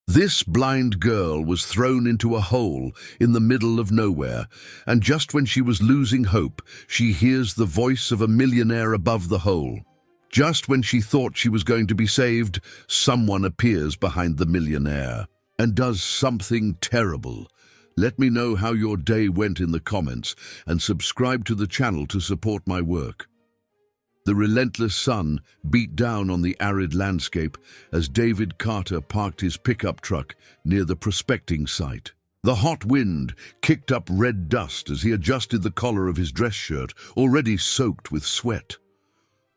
This blind girl was thrown into a hole in the middle of nowhere, and just when she was losing hope, she hears the voice of a millionaire above the hole. Just when she thought she was going to be saved, someone appears behind the millionaire and does something terrible. Let me know how your day went in the comments and subscribe to the channel to support my work. The relentless sun beat down on the arid landscape as David Carter parked his pickup truck near the prospecting site. The hot wind kicked up red dust as he adjusted the collar of his dress shirt, already soaked with sweat.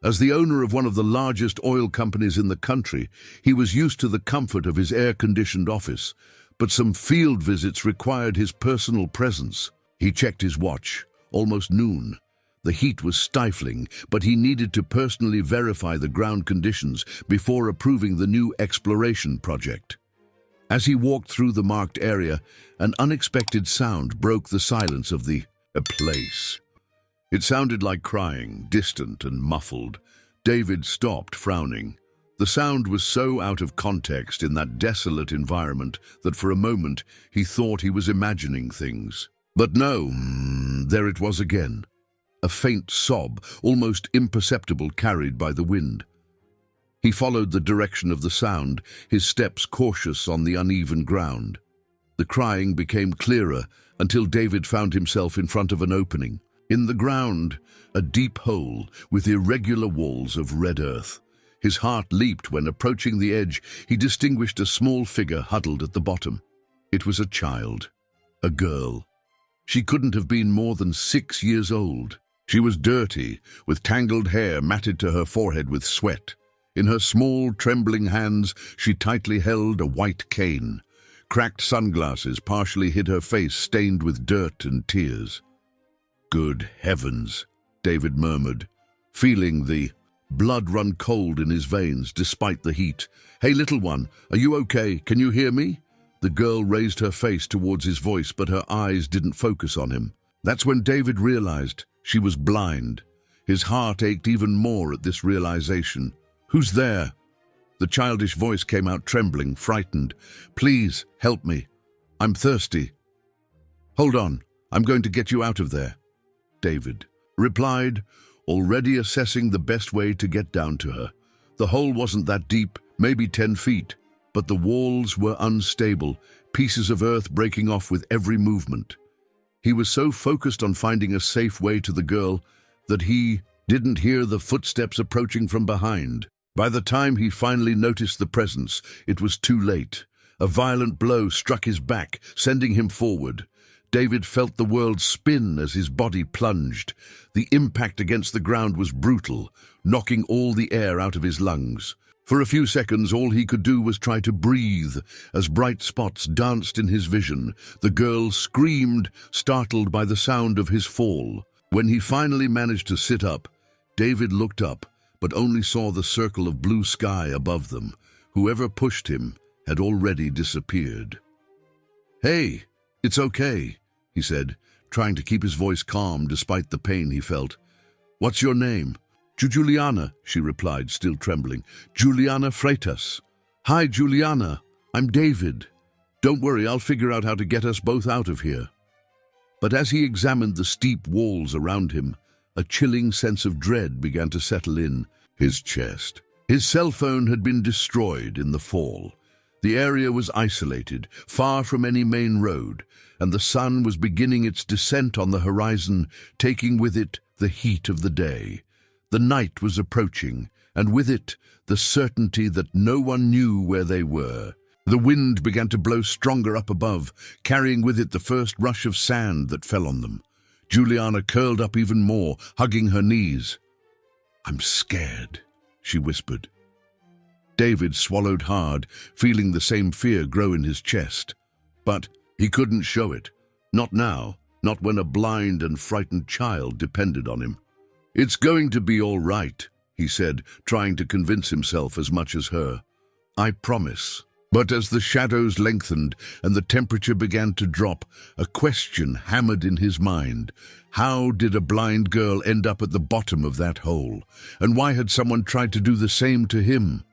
As the owner of one of the largest oil companies in the country, he was used to the comfort of his air-conditioned office, but some field visits required his personal presence. He checked his watch, almost noon. The heat was stifling, but he needed to personally verify the ground conditions before approving the new exploration project. As he walked through the marked area, an unexpected sound broke the silence of the place. It sounded like crying, distant and muffled. David stopped, frowning. The sound was so out of context in that desolate environment that for a moment he thought he was imagining things. But no, there it was again. A faint sob, almost imperceptible, carried by the wind. He followed the direction of the sound, his steps cautious on the uneven ground. The crying became clearer until David found himself in front of an opening. In the ground, a deep hole with irregular walls of red earth. His heart leaped when, approaching the edge, he distinguished a small figure huddled at the bottom. It was a child, a girl. She couldn't have been more than 6 years old. She was dirty, with tangled hair matted to her forehead with sweat. In her small, trembling hands, she tightly held a white cane. Cracked sunglasses partially hid her face, stained with dirt and tears. "Good heavens," David murmured, feeling the blood run cold in his veins despite the heat. "Hey, little one, are you okay? Can you hear me?" The girl raised her face towards his voice, but her eyes didn't focus on him. That's when David realized she was blind. His heart ached even more at this realization. "Who's there?" The childish voice came out trembling, frightened. "Please, help me. I'm thirsty." "Hold on, I'm going to get you out of there," David replied, already assessing the best way to get down to her. The hole wasn't that deep, maybe 10 feet, but the walls were unstable, pieces of earth breaking off with every movement. He was so focused on finding a safe way to the girl that he didn't hear the footsteps approaching from behind. By the time he finally noticed the presence, it was too late. A violent blow struck his back, sending him forward. David felt the world spin as his body plunged. The impact against the ground was brutal, knocking all the air out of his lungs. For a few seconds, all he could do was try to breathe as bright spots danced in his vision. The girl screamed, startled by the sound of his fall. When he finally managed to sit up, David looked up, but only saw the circle of blue sky above them. Whoever pushed him had already disappeared. "Hey, it's okay," he said, trying to keep his voice calm despite the pain he felt. "What's your name?" "Juliana," she replied, still trembling. "Juliana Freitas." "Hi, Juliana. I'm David. Don't worry, I'll figure out how to get us both out of here." But as he examined the steep walls around him, a chilling sense of dread began to settle in his chest. His cell phone had been destroyed in the fall. The area was isolated, far from any main road, and the sun was beginning its descent on the horizon, taking with it the heat of the day. The night was approaching, and with it, the certainty that no one knew where they were. The wind began to blow stronger up above, carrying with it the first rush of sand that fell on them. Juliana curled up even more, hugging her knees. "I'm scared," she whispered. David swallowed hard, feeling the same fear grow in his chest. But he couldn't show it. Not now, not when a blind and frightened child depended on him. "It's going to be all right," he said, trying to convince himself as much as her. "I promise." But as the shadows lengthened and the temperature began to drop, a question hammered in his mind. How did a blind girl end up at the bottom of that hole? And why had someone tried to do the same to him?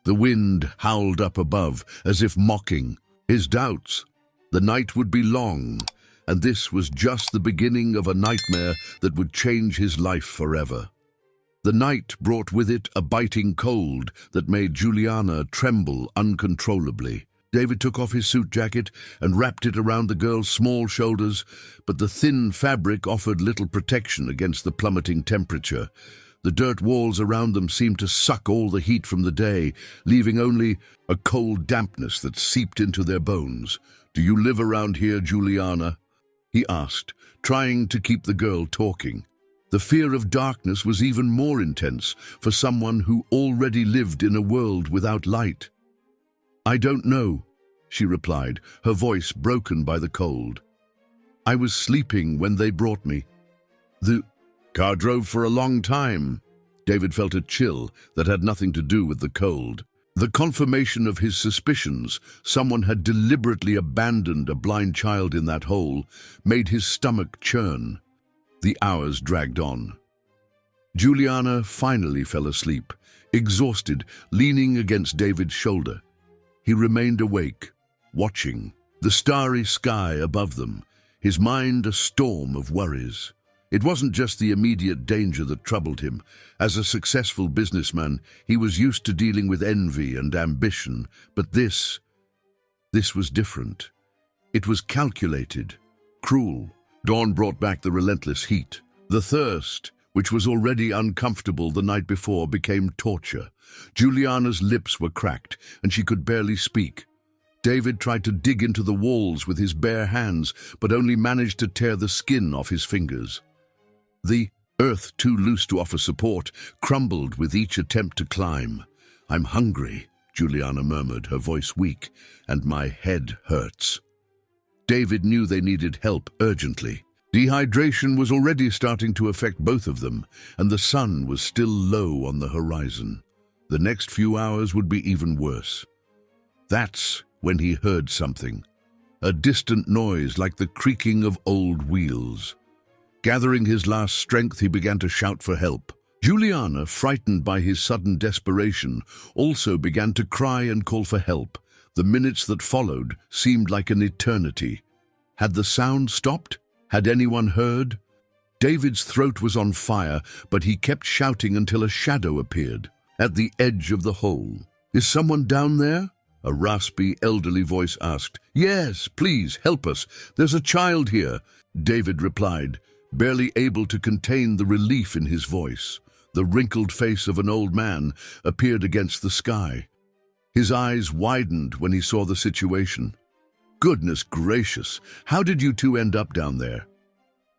The wind howled up above, as if mocking his doubts. The night would be long, and this was just the beginning of a nightmare that would change his life forever. The night brought with it a biting cold that made Juliana tremble uncontrollably. David took off his suit jacket and wrapped it around the girl's small shoulders, but the thin fabric offered little protection against the plummeting temperature. The dirt walls around them seemed to suck all the heat from the day, leaving only a cold dampness that seeped into their bones. "Do you live around here, Juliana?" he asked, trying to keep the girl talking. The fear of darkness was even more intense for someone who already lived in a world without light. "I don't know," she replied, her voice broken by the cold. "I was sleeping when they brought me." The car drove for a long time. David felt a chill that had nothing to do with the cold. The confirmation of his suspicions, someone had deliberately abandoned a blind child in that hole, made his stomach churn. The hours dragged on. Juliana finally fell asleep, exhausted, leaning against David's shoulder. He remained awake, watching the starry sky above them, his mind a storm of worries. It wasn't just the immediate danger that troubled him. As a successful businessman, he was used to dealing with envy and ambition, but this was different. It was calculated, cruel. Dawn brought back the relentless heat. The thirst, which was already uncomfortable the night before, became torture. Juliana's lips were cracked, and she could barely speak. David tried to dig into the walls with his bare hands, but only managed to tear the skin off his fingers. The earth, too loose to offer support, crumbled with each attempt to climb. "I'm hungry," Juliana murmured, her voice weak, "and my head hurts." David knew they needed help urgently. Dehydration was already starting to affect both of them, and the sun was still low on the horizon. The next few hours would be even worse. That's when he heard something, a distant noise like the creaking of old wheels. Gathering his last strength, he began to shout for help. Juliana, frightened by his sudden desperation, also began to cry and call for help. The minutes that followed seemed like an eternity. Had the sound stopped? Had anyone heard? David's throat was on fire, but he kept shouting until a shadow appeared at the edge of the hole. "Is someone down there?" a raspy, elderly voice asked. "Yes, please, help us. There's a child here," David replied, barely able to contain the relief in his voice. The wrinkled face of an old man appeared against the sky. His eyes widened when he saw the situation. "Goodness gracious, how did you two end up down there?"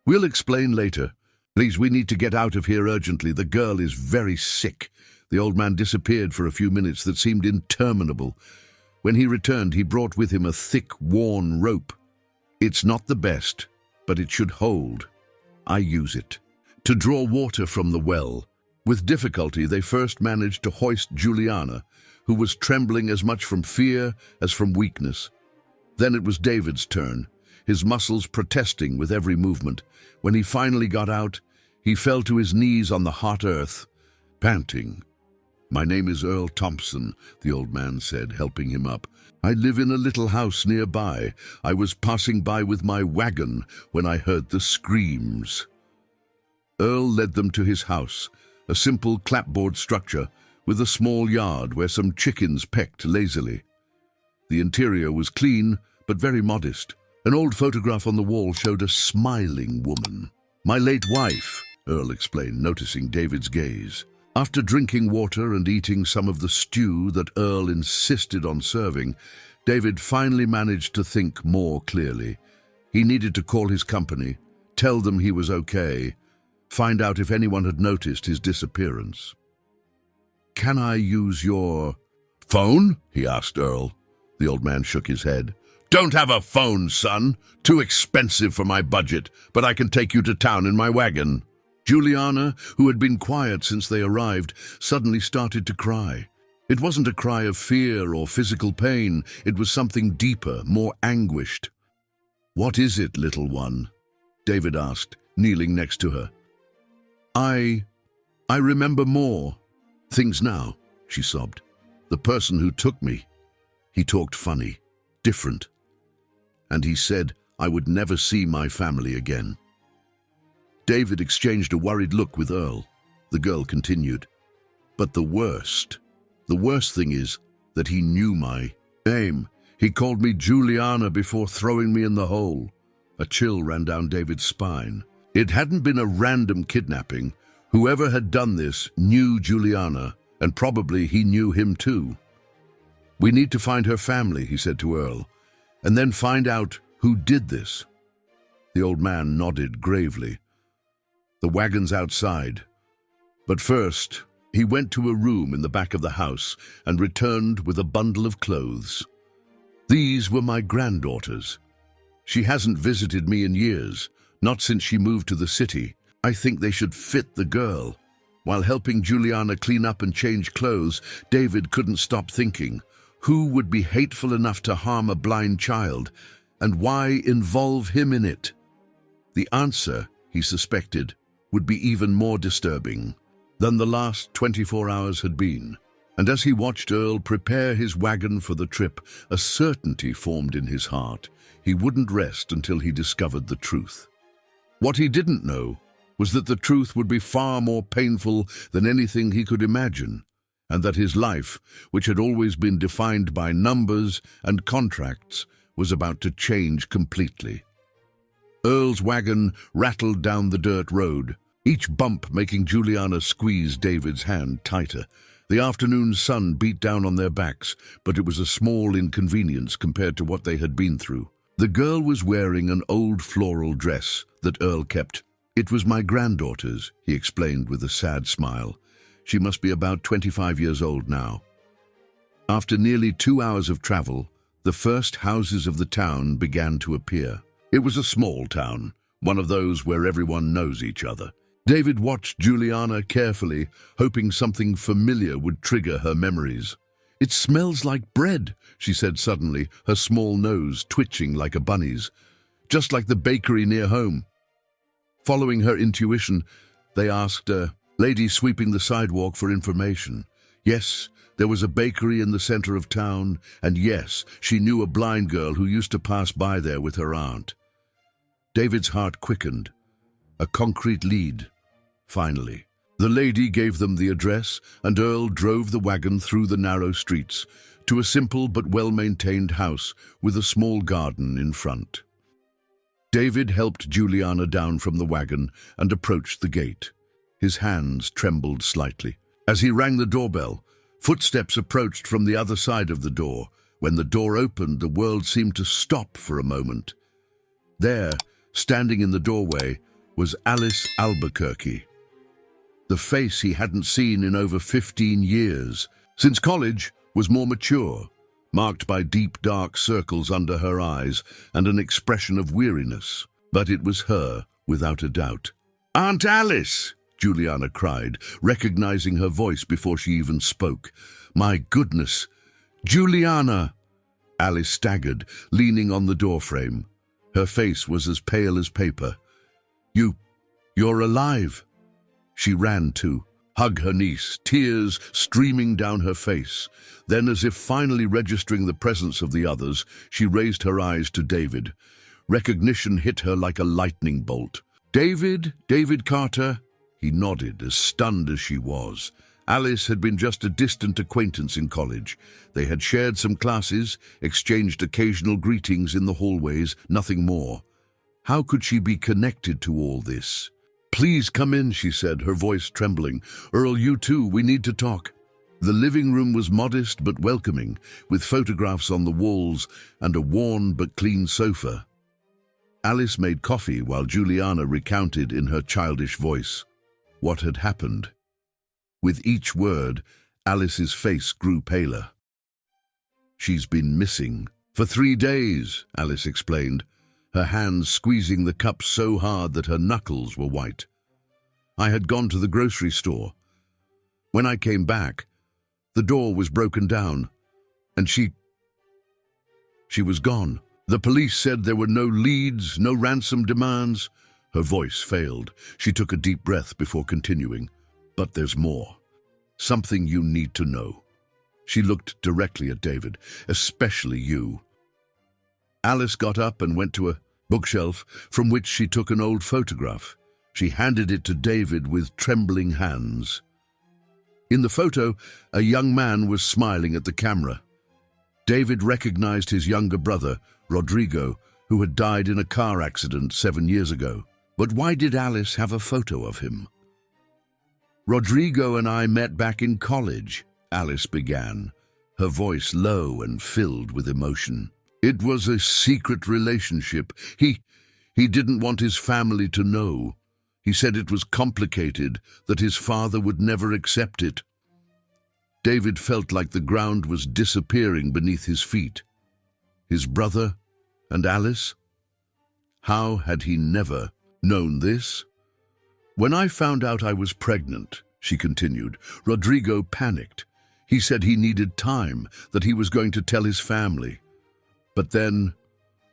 "We'll explain later. Please, we need to get out of here urgently. The girl is very sick." The old man disappeared for a few minutes that seemed interminable. When he returned, he brought with him a thick, worn rope. "It's not the best, but it should hold. I use it to draw water from the well." With difficulty, they first managed to hoist Juliana, who was trembling as much from fear as from weakness. Then it was David's turn, his muscles protesting with every movement. When he finally got out, he fell to his knees on the hot earth, panting. "My name is Earl Thompson," the old man said, helping him up. "I live in a little house nearby. I was passing by with my wagon when I heard the screams." Earl led them to his house, a simple clapboard structure with a small yard where some chickens pecked lazily. The interior was clean, but very modest. An old photograph on the wall showed a smiling woman. "My late wife," Earl explained, noticing David's gaze. After drinking water and eating some of the stew that Earl insisted on serving, David finally managed to think more clearly. He needed to call his company, tell them he was okay, find out if anyone had noticed his disappearance. "Can I use your phone?" he asked Earl. The old man shook his head. "Don't have a phone, son. Too expensive for my budget, but I can take you to town in my wagon." Juliana, who had been quiet since they arrived, suddenly started to cry. It wasn't a cry of fear or physical pain. It was something deeper, more anguished. "What is it, little one?" David asked, kneeling next to her. I remember more things now," she sobbed. The person who took me. He talked funny, different. And he said I would never see my family again. David exchanged a worried look with Earl. The girl continued. But the worst thing is that he knew my name. He called me Juliana before throwing me in the hole. A chill ran down David's spine. It hadn't been a random kidnapping. Whoever had done this knew Juliana, and probably he knew him too. We need to find her family, he said to Earl, and then find out who did this. The old man nodded gravely. The wagon's outside. But first, he went to a room in the back of the house and returned with a bundle of clothes. These were my granddaughters. She hasn't visited me in years, not since she moved to the city. I think they should fit the girl. While helping Juliana clean up and change clothes, David couldn't stop thinking, who would be hateful enough to harm a blind child, and why involve him in it? The answer, he suspected, would be even more disturbing than the last 24 hours had been. And as he watched Earl prepare his wagon for the trip, a certainty formed in his heart. He wouldn't rest until he discovered the truth. What he didn't know was that the truth would be far more painful than anything he could imagine, and that his life, which had always been defined by numbers and contracts, was about to change completely. Earl's wagon rattled down the dirt road, each bump making Juliana squeeze David's hand tighter. The afternoon sun beat down on their backs, but it was a small inconvenience compared to what they had been through. The girl was wearing an old floral dress that Earl kept. It was my granddaughter's, he explained with a sad smile. She must be about 25 years old now. After nearly 2 hours of travel, the first houses of the town began to appear. It was a small town, one of those where everyone knows each other. David watched Juliana carefully, hoping something familiar would trigger her memories. "It smells like bread," she said suddenly, her small nose twitching like a bunny's, "just like the bakery near home." Following her intuition, they asked a lady sweeping the sidewalk for information. Yes, there was a bakery in the center of town, and yes, she knew a blind girl who used to pass by there with her aunt. David's heart quickened. A concrete lead. Finally, the lady gave them the address, and Earl drove the wagon through the narrow streets to a simple but well-maintained house with a small garden in front. David helped Juliana down from the wagon and approached the gate. His hands trembled slightly. As he rang the doorbell, footsteps approached from the other side of the door. When the door opened, the world seemed to stop for a moment. There, standing in the doorway, was Alice Albuquerque. The face he hadn't seen in over 15 years, since college, was more mature, marked by deep dark circles under her eyes and an expression of weariness. But it was her, without a doubt. "Aunt Alice!" Juliana cried, recognizing her voice before she even spoke. "My goodness! Juliana!" Alice staggered, leaning on the doorframe. Her face was as pale as paper. You're alive!" She ran to hug her niece, tears streaming down her face. Then, as if finally registering the presence of the others, she raised her eyes to David. Recognition hit her like a lightning bolt. David Carter?" He nodded, as stunned as she was. Alice had been just a distant acquaintance in college. They had shared some classes, exchanged occasional greetings in the hallways, nothing more. How could she be connected to all this? "Please come in," she said, her voice trembling. "Earl, you too, we need to talk." The living room was modest but welcoming, with photographs on the walls and a worn but clean sofa. Alice made coffee while Juliana recounted in her childish voice what had happened. With each word, Alice's face grew paler. "She's been missing for 3 days," Alice explained, her hands squeezing the cup so hard that her knuckles were white. "I had gone to the grocery store. When I came back, the door was broken down, and she was gone. The police said there were no leads, no ransom demands." Her voice failed. She took a deep breath before continuing. "But there's more. Something you need to know. She looked directly at David. "Especially you." Alice got up and went to a bookshelf from which she took an old photograph. She handed it to David with trembling hands. In the photo, a young man was smiling at the camera. David recognized his younger brother, Rodrigo, who had died in a car accident 7 years ago. But why did Alice have a photo of him? "Rodrigo and I met back in college," Alice began, her voice low and filled with emotion. "It was a secret relationship. He didn't want his family to know. He said it was complicated, that his father would never accept it." David felt like the ground was disappearing beneath his feet. His brother and Alice? How had he never known this? "When I found out I was pregnant," she continued, "Rodrigo panicked. He said he needed time, that he was going to tell his family. But then,"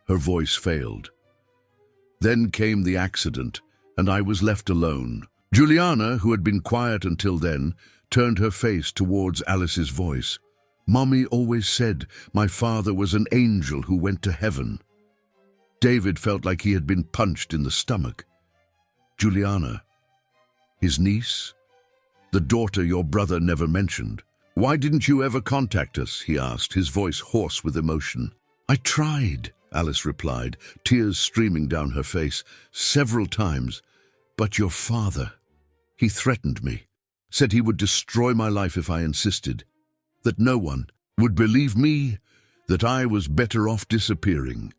her voice failed. "Then came the accident, and I was left alone." Juliana, who had been quiet until then, turned her face towards Alice's voice. "Mommy always said my father was an angel who went to heaven." David felt like he had been punched in the stomach. "Juliana, his niece? The daughter your brother never mentioned. Why didn't you ever contact us?" he asked, his voice hoarse with emotion. "I tried," Alice replied, tears streaming down her face, "several times. But your father, he threatened me, said he would destroy my life if I insisted, that no one would believe me, that I was better off disappearing."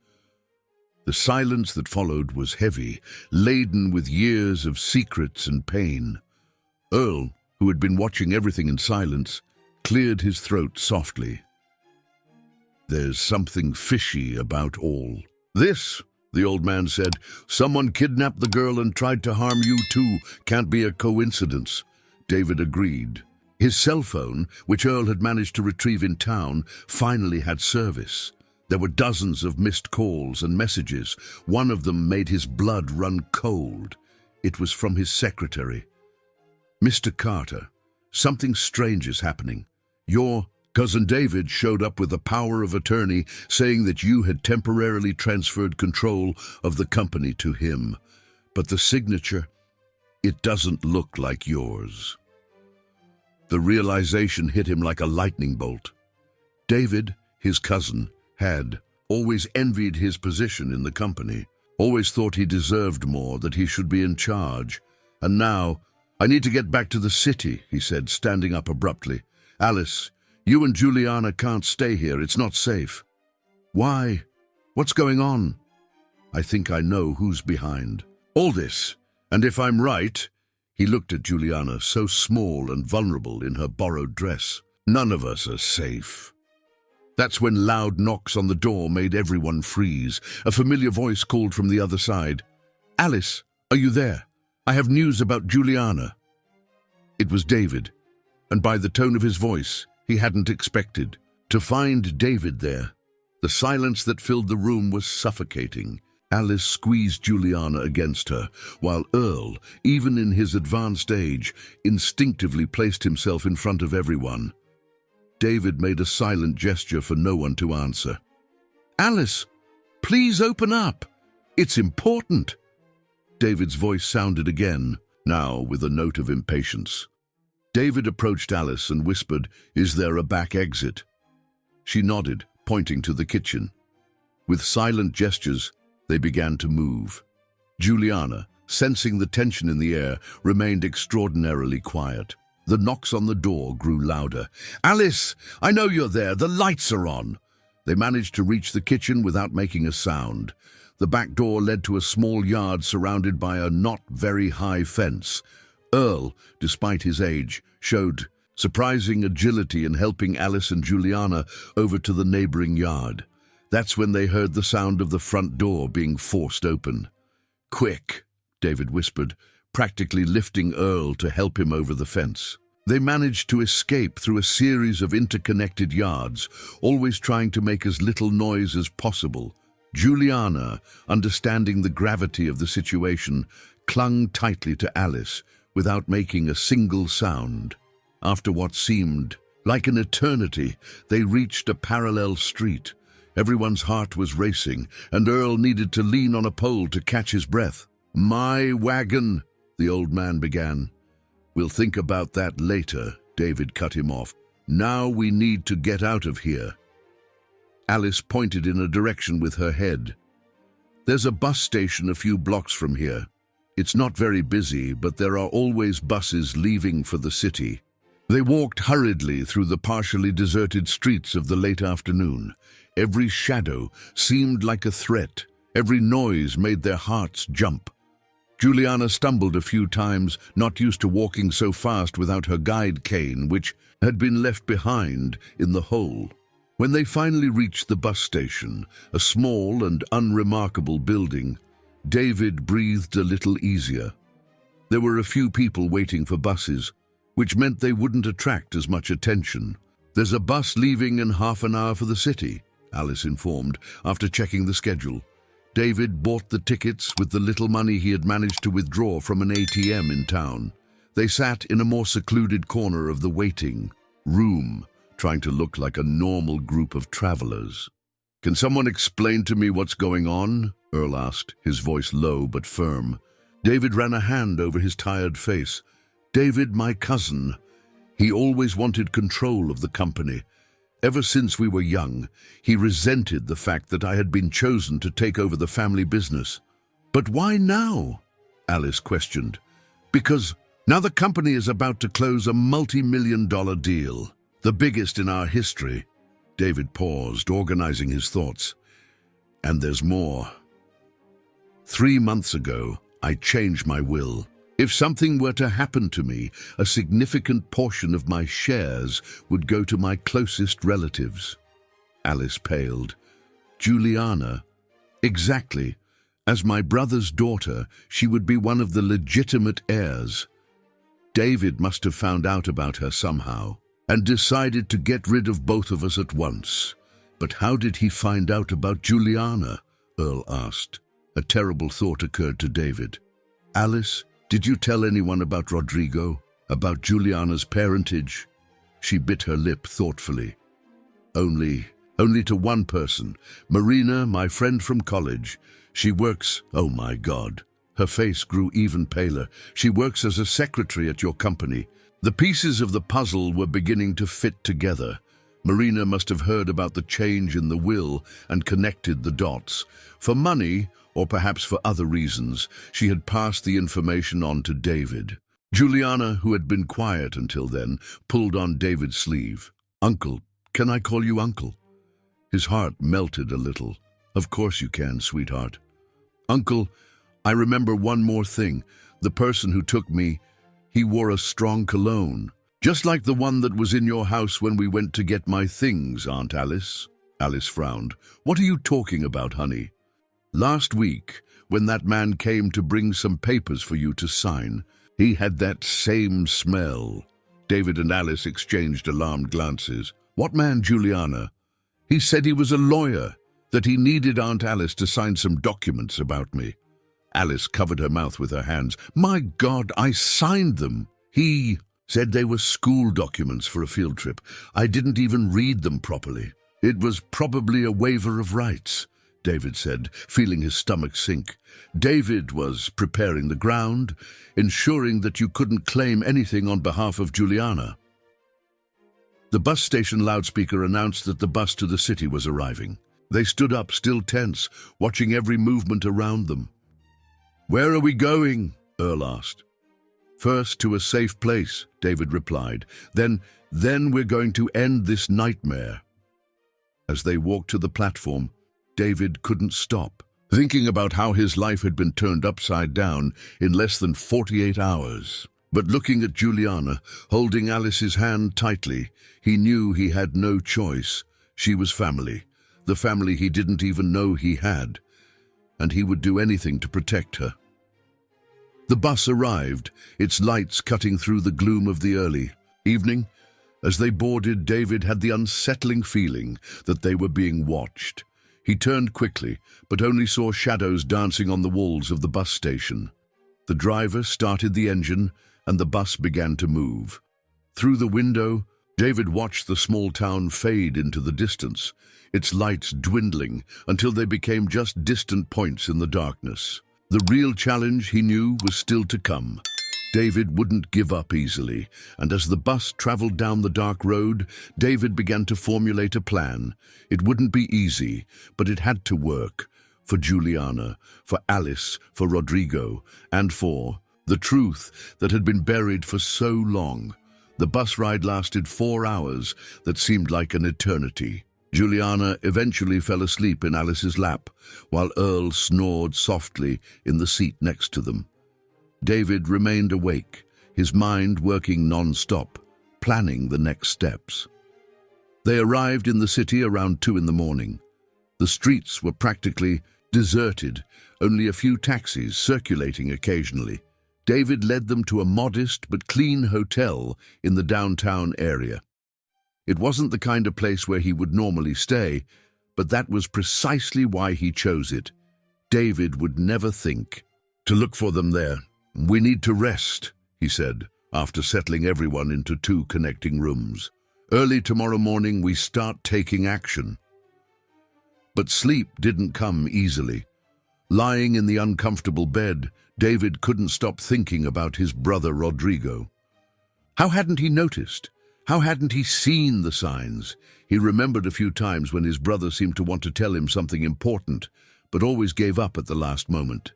The silence that followed was heavy, laden with years of secrets and pain. Earl, who had been watching everything in silence, cleared his throat softly. "There's something fishy about all this," the old man said. "Someone kidnapped the girl and tried to harm you too. Can't be a coincidence." David agreed. His cell phone, which Earl had managed to retrieve in town, finally had service. There were dozens of missed calls and messages. One of them made his blood run cold. It was from his secretary. "Mr. Carter, something strange is happening. Your cousin David showed up with a power of attorney saying that you had temporarily transferred control of the company to him. But the signature, it doesn't look like yours." The realization hit him like a lightning bolt. David, his cousin, had always envied his position in the company, always thought he deserved more, that he should be in charge. And now, "I need to get back to the city," he said, standing up abruptly. "Alice, you and Juliana can't stay here. It's not safe." "Why? What's going on?" "I think I know who's behind all this. And if I'm right," he looked at Juliana, so small and vulnerable in her borrowed dress, "none of us are safe." That's when loud knocks on the door made everyone freeze. A familiar voice called from the other side. "Alice, are you there? I have news about Juliana." It was David, and by the tone of his voice, he hadn't expected to find David there. The silence that filled the room was suffocating. Alice squeezed Juliana against her, while Earl, even in his advanced age, instinctively placed himself in front of everyone. David made a silent gesture for no one to answer. "Alice, please open up. It's important." David's voice sounded again, now with a note of impatience. David approached Alice and whispered, "Is there a back exit?" She nodded, pointing to the kitchen. With silent gestures, they began to move. Juliana, sensing the tension in the air, remained extraordinarily quiet. The knocks on the door grew louder. "Alice, I know you're there. The lights are on." They managed to reach the kitchen without making a sound. The back door led to a small yard surrounded by a not very high fence. Earl, despite his age, showed surprising agility in helping Alice and Juliana over to the neighboring yard. That's when they heard the sound of the front door being forced open. "Quick," David whispered, practically lifting Earl to help him over the fence. They managed to escape through a series of interconnected yards, always trying to make as little noise as possible. Juliana, understanding the gravity of the situation, clung tightly to Alice without making a single sound. After what seemed Like an eternity, they reached a parallel street. Everyone's heart was racing, and Earl needed to lean on a pole to catch his breath. "My wagon," the old man began. "We'll think about that later," David cut him off. "Now we need to get out of here." Alice pointed in a direction with her head. "There's a bus station a few blocks from here. It's not very busy, but there are always buses leaving for the city." They walked hurriedly through the partially deserted streets of the late afternoon. Every shadow seemed like a threat. Every noise made their hearts jump. Juliana stumbled a few times, not used to walking so fast without her guide cane, which had been left behind in the hole. When they finally reached the bus station, a small and unremarkable building, David breathed a little easier. There were a few people waiting for buses, which meant they wouldn't attract as much attention. "There's a bus leaving in half an hour for the city," Alice informed, after checking the schedule. David bought the tickets with the little money he had managed to withdraw from an ATM in town. They sat in a more secluded corner of the waiting room, trying to look like a normal group of travelers. "Can someone explain to me what's going on?" Earl asked, his voice low but firm. David ran a hand over his tired face. "David, my cousin. He always wanted control of the company. Ever since we were young, he resented the fact that I had been chosen to take over the family business." "But why now?" Alice questioned. "Because now the company is about to close a multi-million-dollar deal, the biggest in our history." David paused, organizing his thoughts. "And there's more. 3 months ago, I changed my will. If something were to happen to me, a significant portion of my shares would go to my closest relatives." Alice paled. "Juliana?" "Exactly. As my brother's daughter, she would be one of the legitimate heirs. David must have found out about her somehow and decided to get rid of both of us at once." "But how did he find out about Juliana?" Earl asked. A terrible thought occurred to David. "Alice, did you tell anyone about Rodrigo? About Juliana's parentage?" She bit her lip thoughtfully. Only to one person. Marina, my friend from college. She works—" "Oh my God." Her face grew even paler. "She works as a secretary at your company." The pieces of the puzzle were beginning to fit together. Marina must have heard about the change in the will and connected the dots. For money, or perhaps for other reasons, she had passed the information on to David. Juliana, who had been quiet until then, pulled on David's sleeve. "Uncle, can I call you Uncle?" His heart melted a little. "Of course you can, sweetheart." "Uncle, I remember one more thing. The person who took me, he wore a strong cologne. Just like the one that was in your house when we went to get my things, Aunt Alice." Alice frowned. "What are you talking about, honey?" "Last week, when that man came to bring some papers for you to sign, he had that same smell." David and Alice exchanged alarmed glances. "What man, Juliana?" "He said he was a lawyer, that he needed Aunt Alice to sign some documents about me." Alice covered her mouth with her hands. "My God, I signed them. He said they were school documents for a field trip. I didn't even read them properly." "It was probably a waiver of rights," David said, feeling his stomach sink. "David was preparing the ground, ensuring that you couldn't claim anything on behalf of Juliana." The bus station loudspeaker announced that the bus to the city was arriving. They stood up, still tense, watching every movement around them. "Where are we going?" Earl asked. "First to a safe place," David replied. Then we're going to end this nightmare." As they walked to the platform, David couldn't stop, thinking about how his life had been turned upside down in less than 48 hours. But looking at Juliana, holding Alice's hand tightly, he knew he had no choice. She was family, the family he didn't even know he had, and he would do anything to protect her. The bus arrived, its lights cutting through the gloom of the early evening. As they boarded, David had the unsettling feeling that they were being watched. He turned quickly, but only saw shadows dancing on the walls of the bus station. The driver started the engine, and the bus began to move. Through the window, David watched the small town fade into the distance, its lights dwindling until they became just distant points in the darkness. The real challenge, he knew, was still to come. David wouldn't give up easily, and as the bus traveled down the dark road, David began to formulate a plan. It wouldn't be easy, but it had to work. For Juliana, for Alice, for Rodrigo, and for the truth that had been buried for so long. The bus ride lasted 4 hours that seemed like an eternity. Juliana eventually fell asleep in Alice's lap, while Earl snored softly in the seat next to them. David remained awake, his mind working non-stop, planning the next steps. They arrived in the city around 2 in the morning. The streets were practically deserted, only a few taxis circulating occasionally. David led them to a modest but clean hotel in the downtown area. It wasn't the kind of place where he would normally stay, but that was precisely why he chose it. David would never think to look for them there. "We need to rest," he said, after settling everyone into 2 connecting rooms. "Early tomorrow morning we start taking action." But sleep didn't come easily. Lying in the uncomfortable bed, David couldn't stop thinking about his brother Rodrigo. How hadn't he noticed? How hadn't he seen the signs? He remembered a few times when his brother seemed to want to tell him something important, but always gave up at the last moment.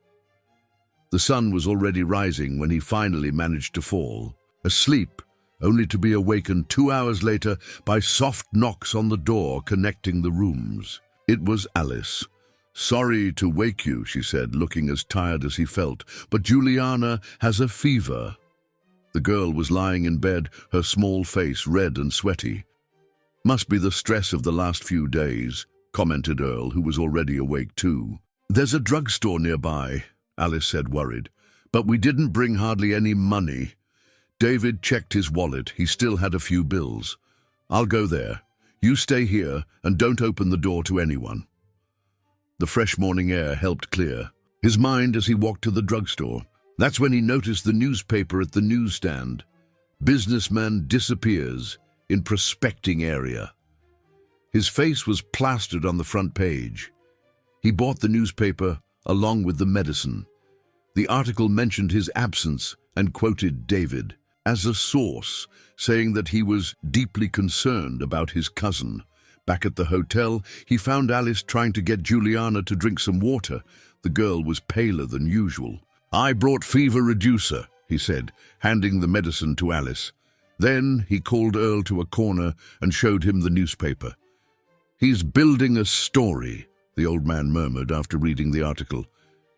The sun was already rising when he finally managed to fall, asleep, only to be awakened 2 hours later by soft knocks on the door connecting the rooms. It was Alice. "Sorry to wake you," she said, looking as tired as he felt, "but Juliana has a fever." The girl was lying in bed, her small face red and sweaty. "Must be the stress of the last few days," commented Earl, who was already awake too. "There's a drugstore nearby," Alice said, worried. "But we didn't bring hardly any money." David checked his wallet. He still had a few bills. "I'll go there. You stay here and don't open the door to anyone." The fresh morning air helped clear his mind as he walked to the drugstore. That's when he noticed the newspaper at the newsstand. "Businessman disappears in prospecting area." His face was plastered on the front page. He bought the newspaper along with the medicine. The article mentioned his absence and quoted David as a source, saying that he was deeply concerned about his cousin. Back at the hotel, he found Alice trying to get Juliana to drink some water. The girl was paler than usual. "I brought fever reducer," he said, handing the medicine to Alice. Then he called Earl to a corner and showed him the newspaper. "He's building a story," the old man murmured after reading the article.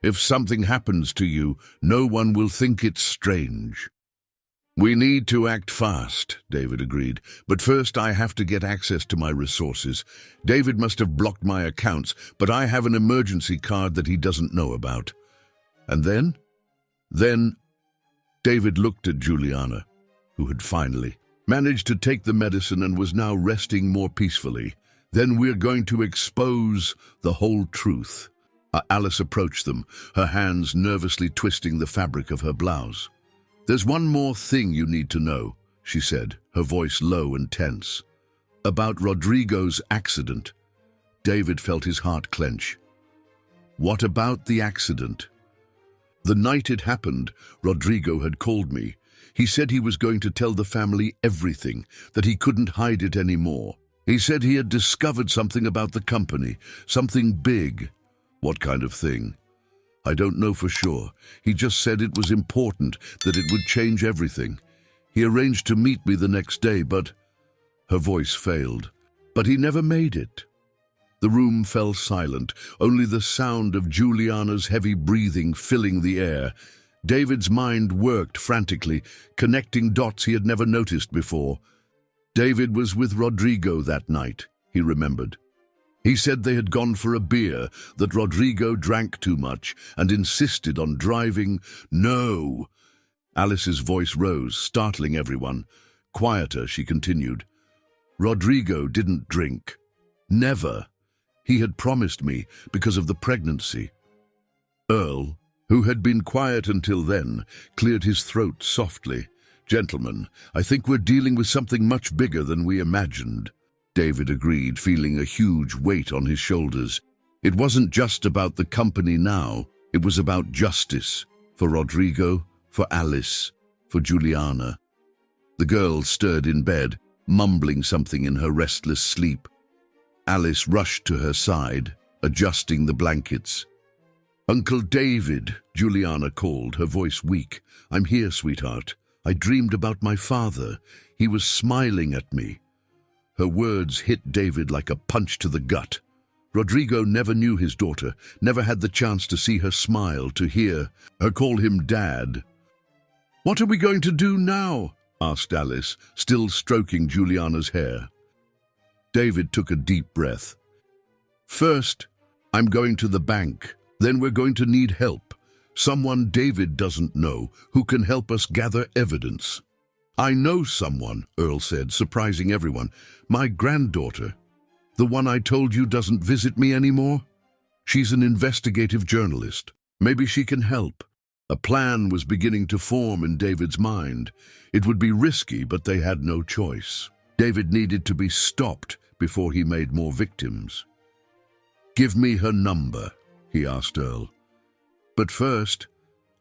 "If something happens to you, no one will think it's strange." "We need to act fast," David agreed. "But first I have to get access to my resources. David must have blocked my accounts, but I have an emergency card that he doesn't know about." And then David looked at Juliana, who had finally managed to take the medicine and was now resting more peacefully. "Then we're going to expose the whole truth." Alice approached them, her hands nervously twisting the fabric of her blouse. "There's one more thing you need to know," she said, her voice low and tense. "About Rodrigo's accident." David felt his heart clench. "What about the accident?" "The night it happened, Rodrigo had called me. He said he was going to tell the family everything, that he couldn't hide it anymore. He said he had discovered something about the company, something big." "What kind of thing?" "I don't know for sure. He just said it was important, that it would change everything. He arranged to meet me the next day, but—" Her voice failed. "But he never made it." The room fell silent, only the sound of Juliana's heavy breathing filling the air. David's mind worked frantically, connecting dots he had never noticed before. David was with Rodrigo that night, he remembered. He said they had gone for a beer, that Rodrigo drank too much and insisted on driving. "No!" Alice's voice rose, startling everyone. Quieter, she continued. "Rodrigo didn't drink. Never. He had promised me because of the pregnancy." Earl, who had been quiet until then, cleared his throat softly. Gentlemen, I think we're dealing with something much bigger than we imagined. David agreed, feeling a huge weight on his shoulders. It wasn't just about the company now, it was about justice. For Rodrigo, for Alice, for Juliana. The girl stirred in bed, mumbling something in her restless sleep. Alice rushed to her side, adjusting the blankets. "Uncle David," Juliana called, her voice weak. "I'm here, sweetheart. I dreamed about my father. He was smiling at me." Her words hit David like a punch to the gut. Rodrigo never knew his daughter, never had the chance to see her smile, to hear her call him Dad. "What are we going to do now?" asked Alice, still stroking Juliana's hair. David took a deep breath. "First, I'm going to the bank. Then we're going to need help. Someone David doesn't know who can help us gather evidence." "I know someone," Earl said, surprising everyone. "My granddaughter. The one I told you doesn't visit me anymore? She's an investigative journalist. Maybe she can help." A plan was beginning to form in David's mind. It would be risky, but they had no choice. David needed to be stopped before he made more victims. "Give me her number," he asked Earl. "But first,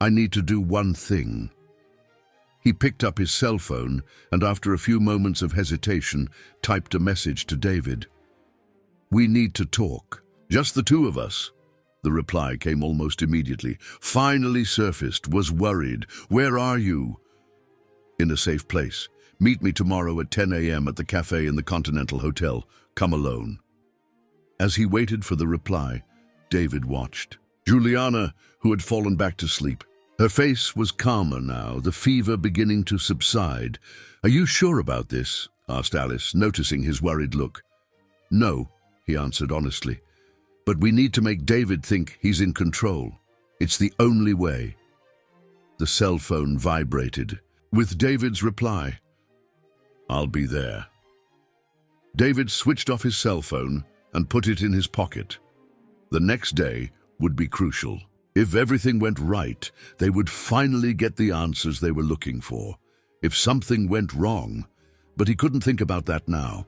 I need to do one thing." He picked up his cell phone and, after a few moments of hesitation, typed a message to David. "We need to talk. Just the two of us." The reply came almost immediately. Finally surfaced, was worried. "Where are you?" "In a safe place. Meet me tomorrow at 10 a.m. at the cafe in the Continental Hotel. Come alone." As he waited for the reply, David watched. Juliana, who had fallen back to sleep. Her face was calmer now, the fever beginning to subside. "Are you sure about this?" asked Alice, noticing his worried look. "No," he answered honestly. "But we need to make David think he's in control. It's the only way." The cell phone vibrated, with David's reply, "I'll be there." David switched off his cell phone and put it in his pocket. The next day would be crucial. If everything went right, they would finally get the answers they were looking for. If something went wrong, but he couldn't think about that now.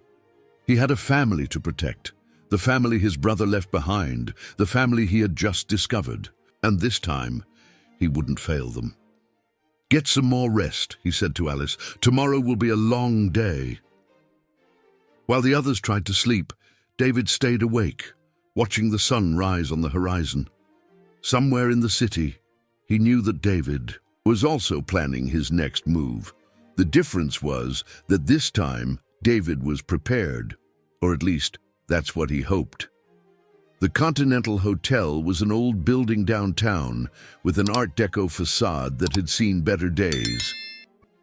He had a family to protect, the family his brother left behind, the family he had just discovered. And this time, he wouldn't fail them. "Get some more rest," he said to Alice. "Tomorrow will be a long day." While the others tried to sleep, David stayed awake, watching the sun rise on the horizon. Somewhere in the city, he knew that David was also planning his next move. The difference was that this time, David was prepared, or at least that's what he hoped. The Continental Hotel was an old building downtown with an Art Deco facade that had seen better days.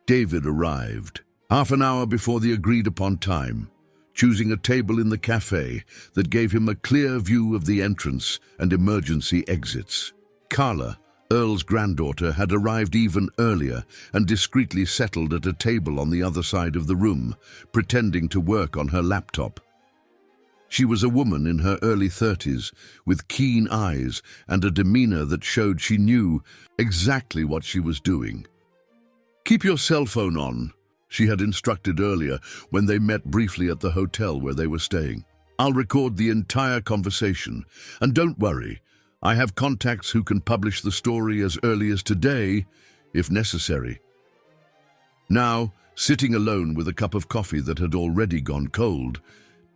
David arrived, half an hour before the agreed-upon time, choosing a table in the cafe that gave him a clear view of the entrance and emergency exits. Carla, Earl's granddaughter, had arrived even earlier and discreetly settled at a table on the other side of the room, pretending to work on her laptop. She was a woman in her early 30s, with keen eyes and a demeanor that showed she knew exactly what she was doing. "Keep your cell phone on," she had instructed earlier when they met briefly at the hotel where they were staying. "I'll record the entire conversation. And don't worry, I have contacts who can publish the story as early as today, if necessary." Now, sitting alone with a cup of coffee that had already gone cold,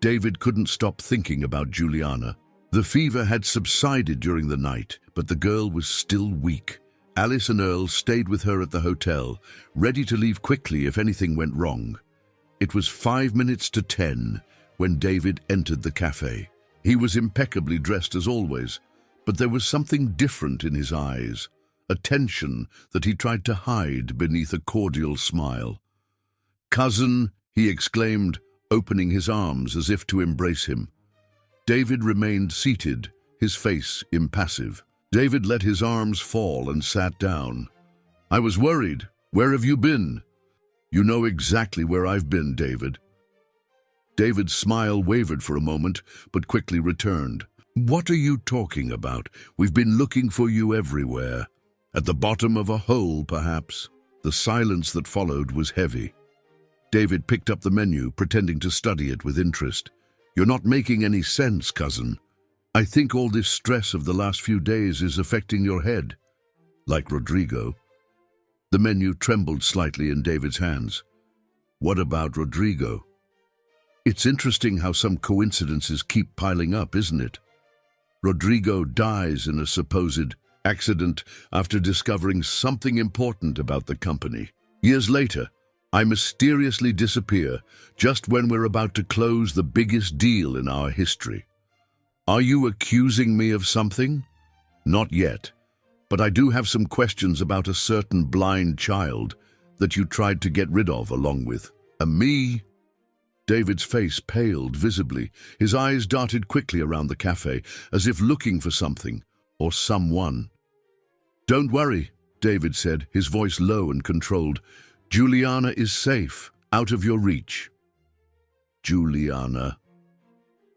David couldn't stop thinking about Juliana. The fever had subsided during the night, but the girl was still weak. Alice and Earl stayed with her at the hotel, ready to leave quickly if anything went wrong. It was 5 minutes to 10 when David entered the cafe. He was impeccably dressed as always, but there was something different in his eyes, a tension that he tried to hide beneath a cordial smile. "Cousin," he exclaimed, opening his arms as if to embrace him. David remained seated, his face impassive. David let his arms fall and sat down. "I was worried. Where have you been?" "You know exactly where I've been, David." David's smile wavered for a moment, but quickly returned. "What are you talking about? We've been looking for you everywhere. At the bottom of a hole, perhaps." The silence that followed was heavy. David picked up the menu, pretending to study it with interest. "You're not making any sense, cousin. I think all this stress of the last few days is affecting your head." "Like Rodrigo?" The menu trembled slightly in David's hands. "What about Rodrigo?" "It's interesting how some coincidences keep piling up, isn't it? Rodrigo dies in a supposed accident after discovering something important about the company. Years later, I mysteriously disappear just when we're about to close the biggest deal in our history. Are you accusing me of something?" "Not yet, but I do have some questions about a certain blind child that you tried to get rid of along with me." David's face paled visibly. His eyes darted quickly around the cafe, as if looking for something or someone. "Don't worry," David said, his voice low and controlled. "Juliana is safe, out of your reach." Juliana.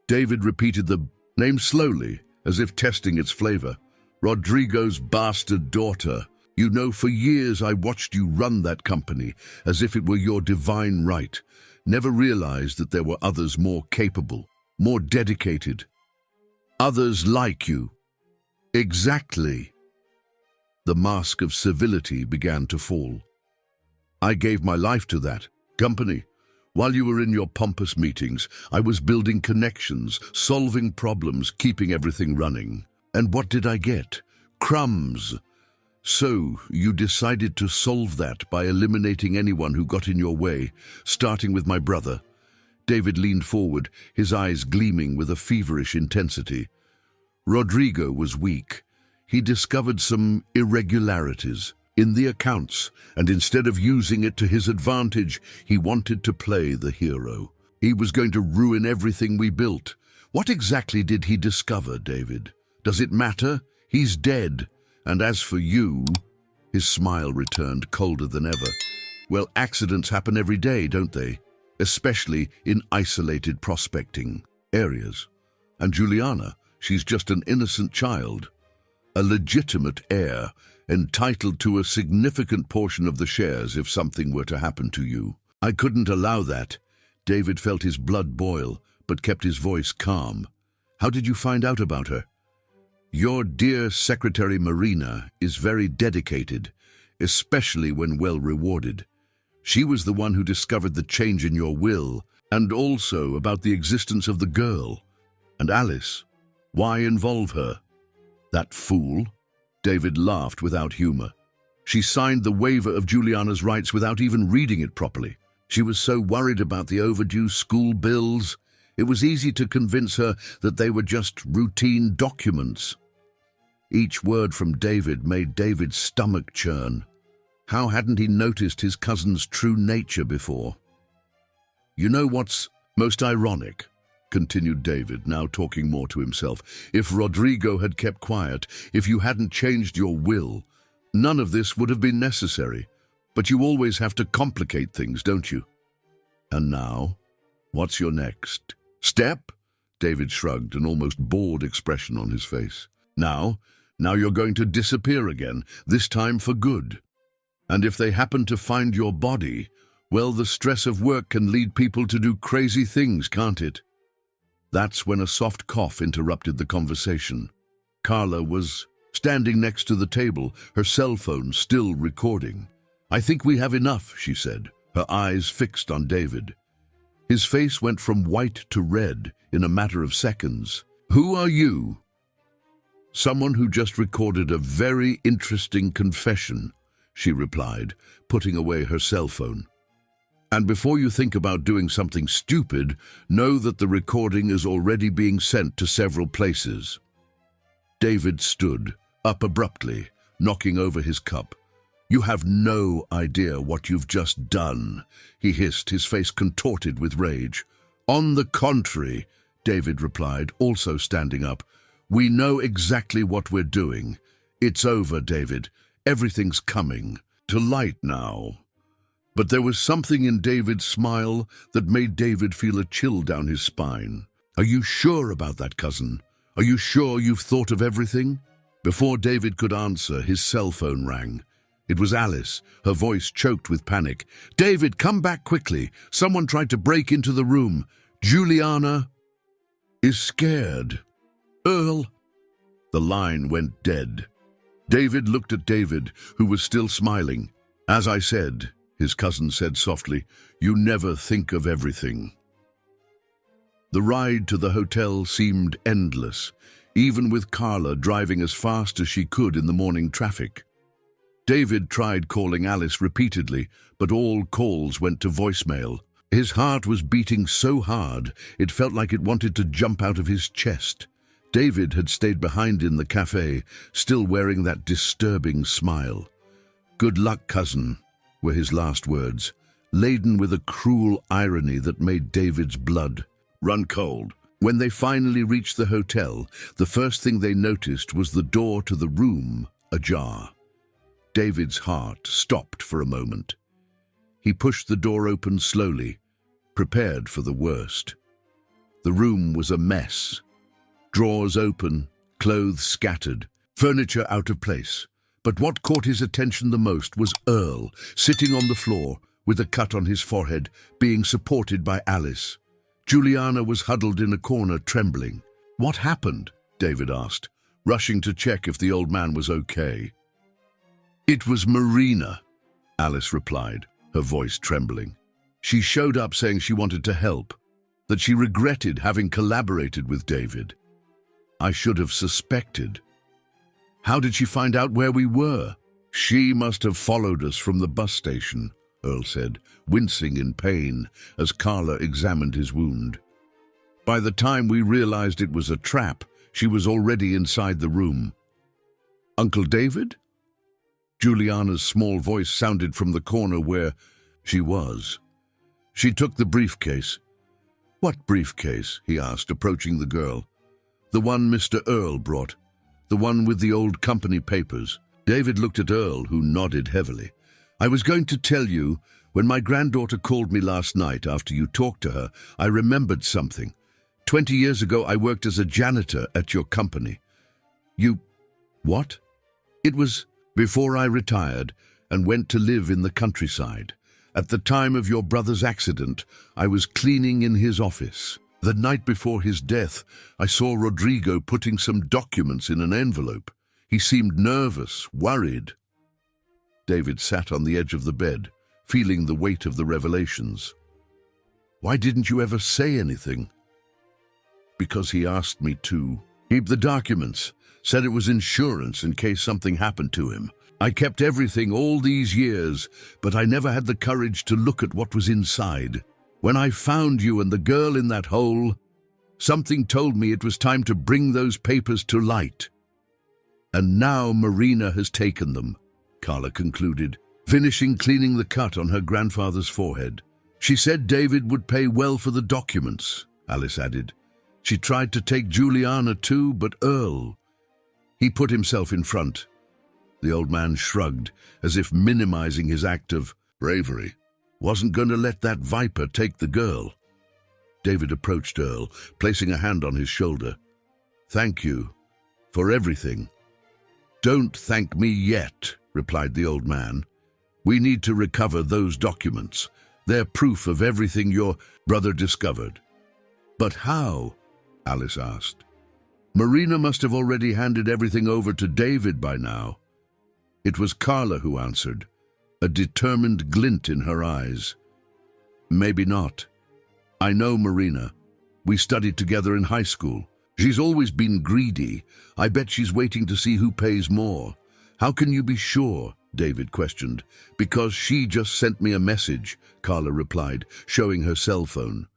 David repeated the name slowly, as if testing its flavor. "Rodrigo's bastard daughter. You know, for years I watched you run that company, as if it were your divine right. Never realized that there were others more capable, more dedicated. Others like you." "Exactly." The mask of civility began to fall. "I gave my life to that company. While you were in your pompous meetings, I was building connections, solving problems, keeping everything running. And what did I get? Crumbs. So you decided to solve that by eliminating anyone who got in your way, starting with my brother." David leaned forward, his eyes gleaming with a feverish intensity. "Rodrigo was weak. He discovered some irregularities in the accounts, and instead of using it to his advantage, he wanted to play the hero. He was going to ruin everything we built. What exactly did he discover, David? Does it matter? He's dead. And as for you," his smile returned, colder than ever, "well, accidents happen every day, don't they? Especially in isolated prospecting areas. And Juliana, she's just an innocent child, a legitimate heir, entitled to a significant portion of the shares if something were to happen to you. I couldn't allow that." David felt his blood boil, but kept his voice calm. "How did you find out about her?" "Your dear Secretary Marina is very dedicated, especially when well rewarded. She was the one who discovered the change in your will, and also about the existence of the girl. And Alice, why involve her?" "That fool?" David laughed without humor. "She signed the waiver of Juliana's rights without even reading it properly. She was so worried about the overdue school bills. It was easy to convince her that they were just routine documents." Each word from David made David's stomach churn. How hadn't he noticed his cousin's true nature before? "You know what's most ironic?" continued David, now talking more to himself. "If Rodrigo had kept quiet, if you hadn't changed your will, none of this would have been necessary. But you always have to complicate things, don't you? And now, what's your next step?" David shrugged, an almost bored expression on his face. Now you're going to disappear again, this time for good. And if they happen to find your body, well, the stress of work can lead people to do crazy things, can't it?" That's when a soft cough interrupted the conversation. Carla was standing next to the table, her cell phone still recording. "I think we have enough," she said, her eyes fixed on David. His face went from white to red in a matter of seconds. "Who are you?" "Someone who just recorded a very interesting confession," she replied, putting away her cell phone. "And before you think about doing something stupid, know that the recording is already being sent to several places." David stood up abruptly, knocking over his cup. "You have no idea what you've just done," he hissed, his face contorted with rage. "On the contrary," David replied, also standing up, "we know exactly what we're doing. It's over, David. Everything's coming to light now." But there was something in David's smile that made David feel a chill down his spine. "Are you sure about that, cousin? Are you sure you've thought of everything?" Before David could answer, his cell phone rang. It was Alice, her voice choked with panic. "David, come back quickly. Someone tried to break into the room. Juliana is scared. Earl." The line went dead. David looked at David, who was still smiling. "As I said," his cousin said softly, "you never think of everything." The ride to the hotel seemed endless, even with Carla driving as fast as she could in the morning traffic. David tried calling Alice repeatedly, but all calls went to voicemail. His heart was beating so hard, it felt like it wanted to jump out of his chest. David had stayed behind in the cafe, still wearing that disturbing smile. "Good luck, cousin," were his last words, laden with a cruel irony that made David's blood run cold. When they finally reached the hotel, the first thing they noticed was the door to the room ajar. David's heart stopped for a moment. He pushed the door open slowly, prepared for the worst. The room was a mess. Drawers open, clothes scattered, furniture out of place. But what caught his attention the most was Earl, sitting on the floor, with a cut on his forehead, being supported by Alice. Juliana was huddled in a corner, trembling. "What happened?" David asked, rushing to check if the old man was okay. "It was Marina," Alice replied, her voice trembling. "She showed up saying she wanted to help, that she regretted having collaborated with David. I should have suspected." "How did she find out where we were?" "She must have followed us from the bus station," Earl said, wincing in pain as Carla examined his wound. "By the time we realized it was a trap, she was already inside the room." "Uncle David?" Juliana's small voice sounded from the corner where she was. She took the briefcase. "What briefcase?" he asked, approaching the girl. "The one Mr. Earl brought. The one with the old company papers." David looked at Earl, who nodded heavily. "I was going to tell you, when my granddaughter called me last night after you talked to her, I remembered something. 20 years ago, I worked as a janitor at your company." "You... what?" "It was before I retired and went to live in the countryside. At the time of your brother's accident, I was cleaning in his office. The night before his death, I saw Rodrigo putting some documents in an envelope. He seemed nervous, worried." David sat on the edge of the bed, feeling the weight of the revelations. "Why didn't you ever say anything?" "Because he asked me to. Keep the documents. Said it was insurance in case something happened to him. I kept everything all these years, but I never had the courage to look at what was inside. When I found you and the girl in that hole, something told me it was time to bring those papers to light. And now Marina has taken them," Carla concluded, finishing cleaning the cut on her grandfather's forehead. "She said David would pay well for the documents," Alice added. "She tried to take Juliana too, but Earl..." He put himself in front. The old man shrugged, as if minimizing his act of bravery. "Wasn't going to let that viper take the girl." David approached Earl, placing a hand on his shoulder. "Thank you for everything." "Don't thank me yet," replied the old man. "We need to recover those documents. They're proof of everything your brother discovered." "But how?" Alice asked. "Marina must have already handed everything over to David by now." It was Carla who answered, a determined glint in her eyes. "Maybe not. I know Marina. We studied together in high school. She's always been greedy. I bet she's waiting to see who pays more." "How can you be sure?" David questioned. "Because she just sent me a message," Carla replied, showing her cell phone.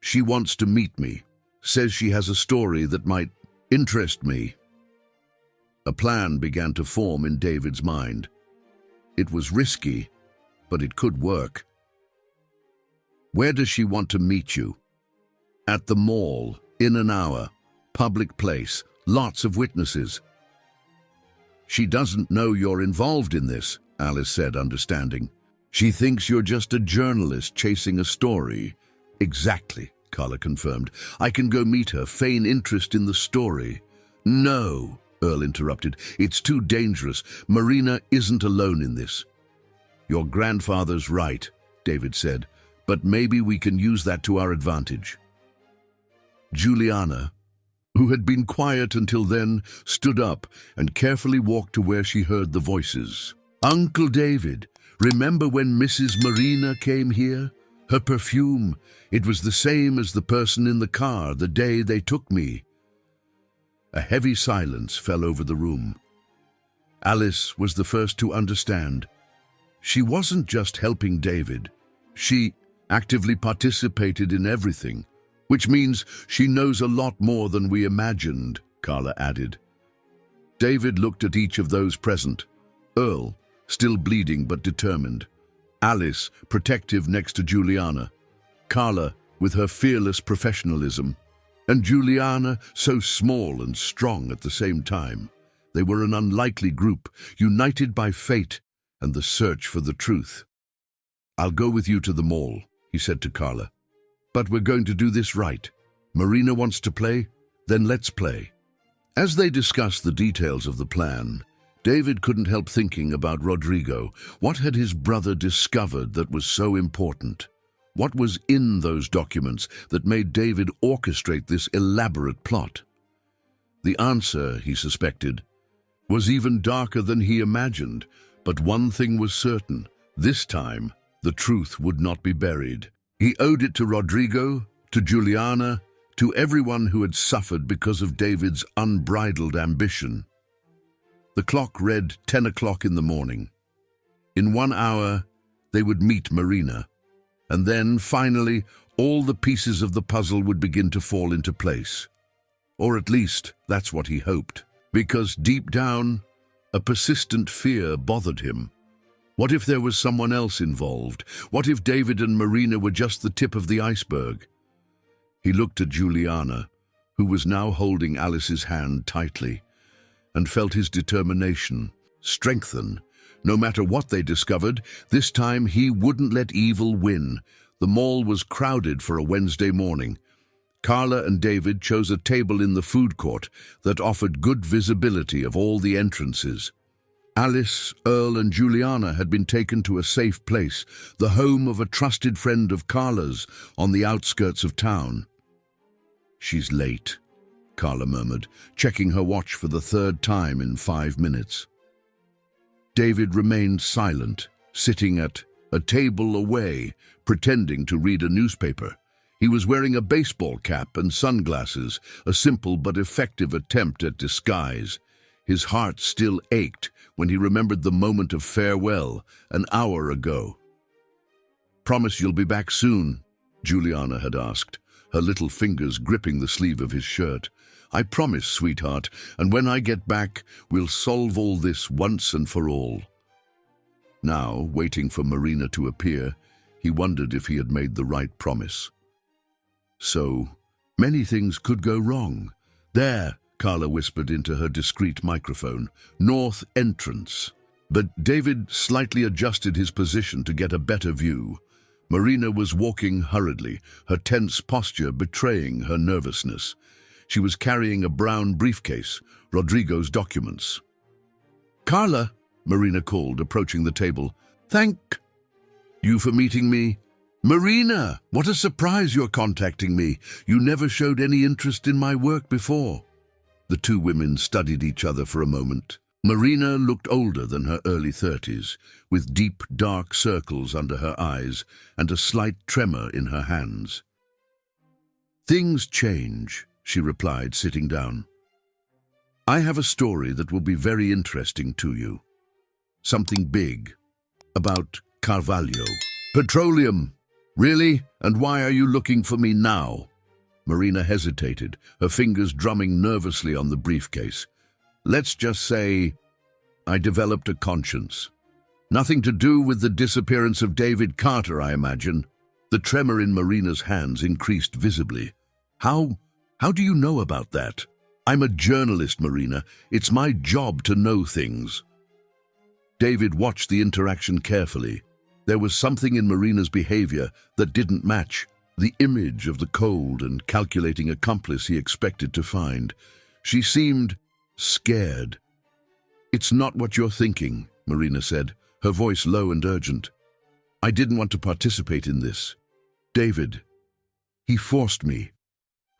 "She wants to meet me. Says she has a story that might interest me." A plan began to form in David's mind. It was risky, but it could work. "Where does she want to meet you?" "At the mall, in an hour. Public place, lots of witnesses." "She doesn't know you're involved in this," Alice said, understanding. "She thinks you're just a journalist chasing a story." "Exactly," Carla confirmed. "I can go meet her, feign interest in the story." "No," Earl interrupted. "It's too dangerous. Marina isn't alone in this." "Your grandfather's right," David said, "but maybe we can use that to our advantage." Juliana, who had been quiet until then, stood up and carefully walked to where she heard the voices. "Uncle David, remember when Mrs. Marina came here? Her perfume, it was the same as the person in the car the day they took me." A heavy silence fell over the room. Alice was the first to understand. She wasn't just helping David. She actively participated in everything, which means she knows a lot more than we imagined, Carla added. David looked at each of those present. Earl, still bleeding but determined. Alice, protective next to Juliana. Carla, with her fearless professionalism. And Juliana, so small and strong at the same time. They were an unlikely group, united by fate and the search for the truth. "I'll go with you to the mall," he said to Carla. "But we're going to do this right. Marina wants to play? Then let's play." As they discussed the details of the plan, David couldn't help thinking about Rodrigo. What had his brother discovered that was so important? What was in those documents that made David orchestrate this elaborate plot? The answer, he suspected, was even darker than he imagined, but one thing was certain. This time, the truth would not be buried. He owed it to Rodrigo, to Juliana, to everyone who had suffered because of David's unbridled ambition. The clock read 10 o'clock in the morning. In 1 hour, they would meet Marina. And then, finally, all the pieces of the puzzle would begin to fall into place. Or at least, that's what he hoped. Because deep down, a persistent fear bothered him. What if there was someone else involved? What if David and Marina were just the tip of the iceberg? He looked at Juliana, who was now holding Alice's hand tightly, and felt his determination strengthen. No matter what they discovered, this time he wouldn't let evil win. The mall was crowded for a Wednesday morning. Carla and David chose a table in the food court that offered good visibility of all the entrances. Alice, Earl, and Juliana had been taken to a safe place, the home of a trusted friend of Carla's on the outskirts of town. "She's late," Carla murmured, checking her watch for the third time in 5 minutes. David remained silent, sitting at a table away, pretending to read a newspaper. He was wearing a baseball cap and sunglasses, a simple but effective attempt at disguise. His heart still ached when he remembered the moment of farewell an hour ago. "Promise you'll be back soon?" Juliana had asked, her little fingers gripping the sleeve of his shirt. "I promise, sweetheart, and when I get back, we'll solve all this once and for all." Now, waiting for Marina to appear, he wondered if he had made the right promise. So, many things could go wrong. "There," Carla whispered into her discreet microphone, "north entrance." But David slightly adjusted his position to get a better view. Marina was walking hurriedly, her tense posture betraying her nervousness. She was carrying a brown briefcase, Rodrigo's documents. "Carla," Marina called, approaching the table. "Thank you for meeting me." "Marina, what a surprise you're contacting me. You never showed any interest in my work before." The two women studied each other for a moment. Marina looked older than her early 30s, with deep, dark circles under her eyes and a slight tremor in her hands. "Things change," she replied, sitting down. "I have a story that will be very interesting to you. Something big. About Carvalho." "Petroleum? Really? And why are you looking for me now?" Marina hesitated, her fingers drumming nervously on the briefcase. "Let's just say I developed a conscience. Nothing to do with the disappearance of David Carter, I imagine." The tremor in Marina's hands increased visibly. How do you know about that?" "I'm a journalist, Marina. It's my job to know things." David watched the interaction carefully. There was something in Marina's behavior that didn't match the image of the cold and calculating accomplice he expected to find. She seemed scared. "It's not what you're thinking," Marina said, her voice low and urgent. "I didn't want to participate in this. David, he forced me."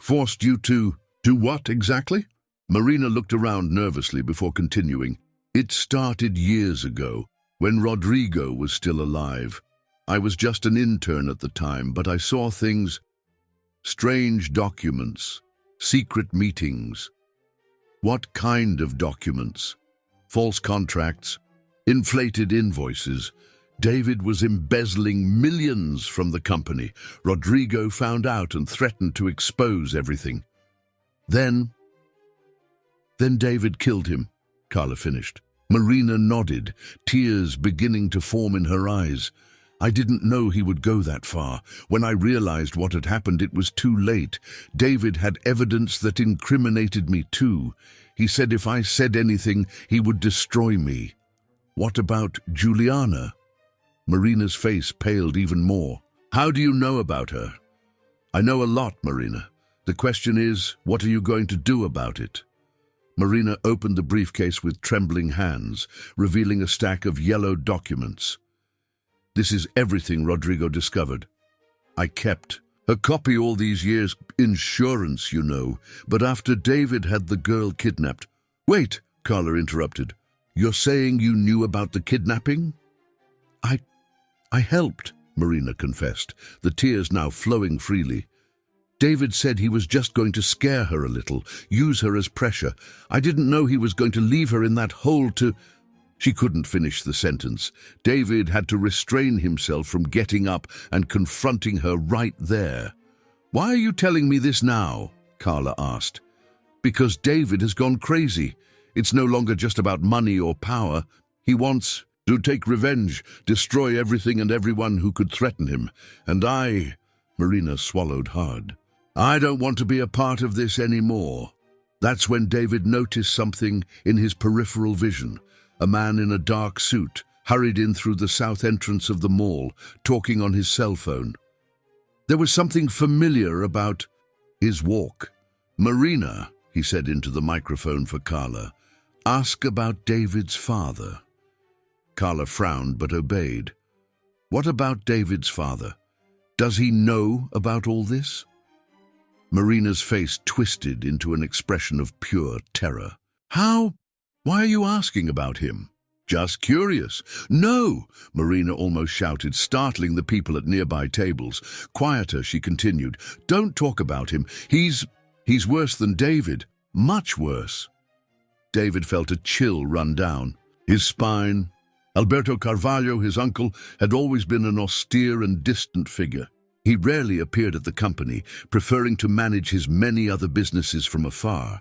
"Forced you to do what exactly?" Marina looked around nervously before continuing. "It started years ago, when Rodrigo was still alive. I was just an intern at the time, but I saw things, strange documents, secret meetings." "What kind of documents?" "False contracts, inflated invoices. David was embezzling millions from the company. Rodrigo found out and threatened to expose everything. Then David killed him," Carla finished. Marina nodded, tears beginning to form in her eyes. "I didn't know he would go that far. When I realized what had happened, it was too late. David had evidence that incriminated me too. He said if I said anything, he would destroy me." "What about Juliana?" Marina's face paled even more. "How do you know about her?" "I know a lot, Marina. The question is, what are you going to do about it?" Marina opened the briefcase with trembling hands, revealing a stack of yellow documents. "This is everything Rodrigo discovered. I kept a copy all these years. Insurance, you know. But after David had the girl kidnapped—" "Wait," Carla interrupted. "You're saying you knew about the kidnapping?" I helped," Marina confessed, the tears now flowing freely. "David said he was just going to scare her a little, use her as pressure. I didn't know he was going to leave her in that hole to—" She couldn't finish the sentence. David had to restrain himself from getting up and confronting her right there. "Why are you telling me this now?" Carla asked. "Because David has gone crazy. It's no longer just about money or power. He wants to take revenge, destroy everything and everyone who could threaten him. And Marina swallowed hard. "I don't want to be a part of this anymore." That's when David noticed something in his peripheral vision. A man in a dark suit hurried in through the south entrance of the mall, talking on his cell phone. There was something familiar about his walk. "Marina," he said into the microphone for Carla, "ask about David's father." Carla frowned but obeyed. "What about David's father? Does he know about all this?" Marina's face twisted into an expression of pure terror. "How? Why are you asking about him?" "Just curious." "No!" Marina almost shouted, startling the people at nearby tables. Quieter, she continued. "Don't talk about him. He's worse than David. Much worse." David felt a chill run down his spine. Alberto Carvalho, his uncle, had always been an austere and distant figure. He rarely appeared at the company, preferring to manage his many other businesses from afar.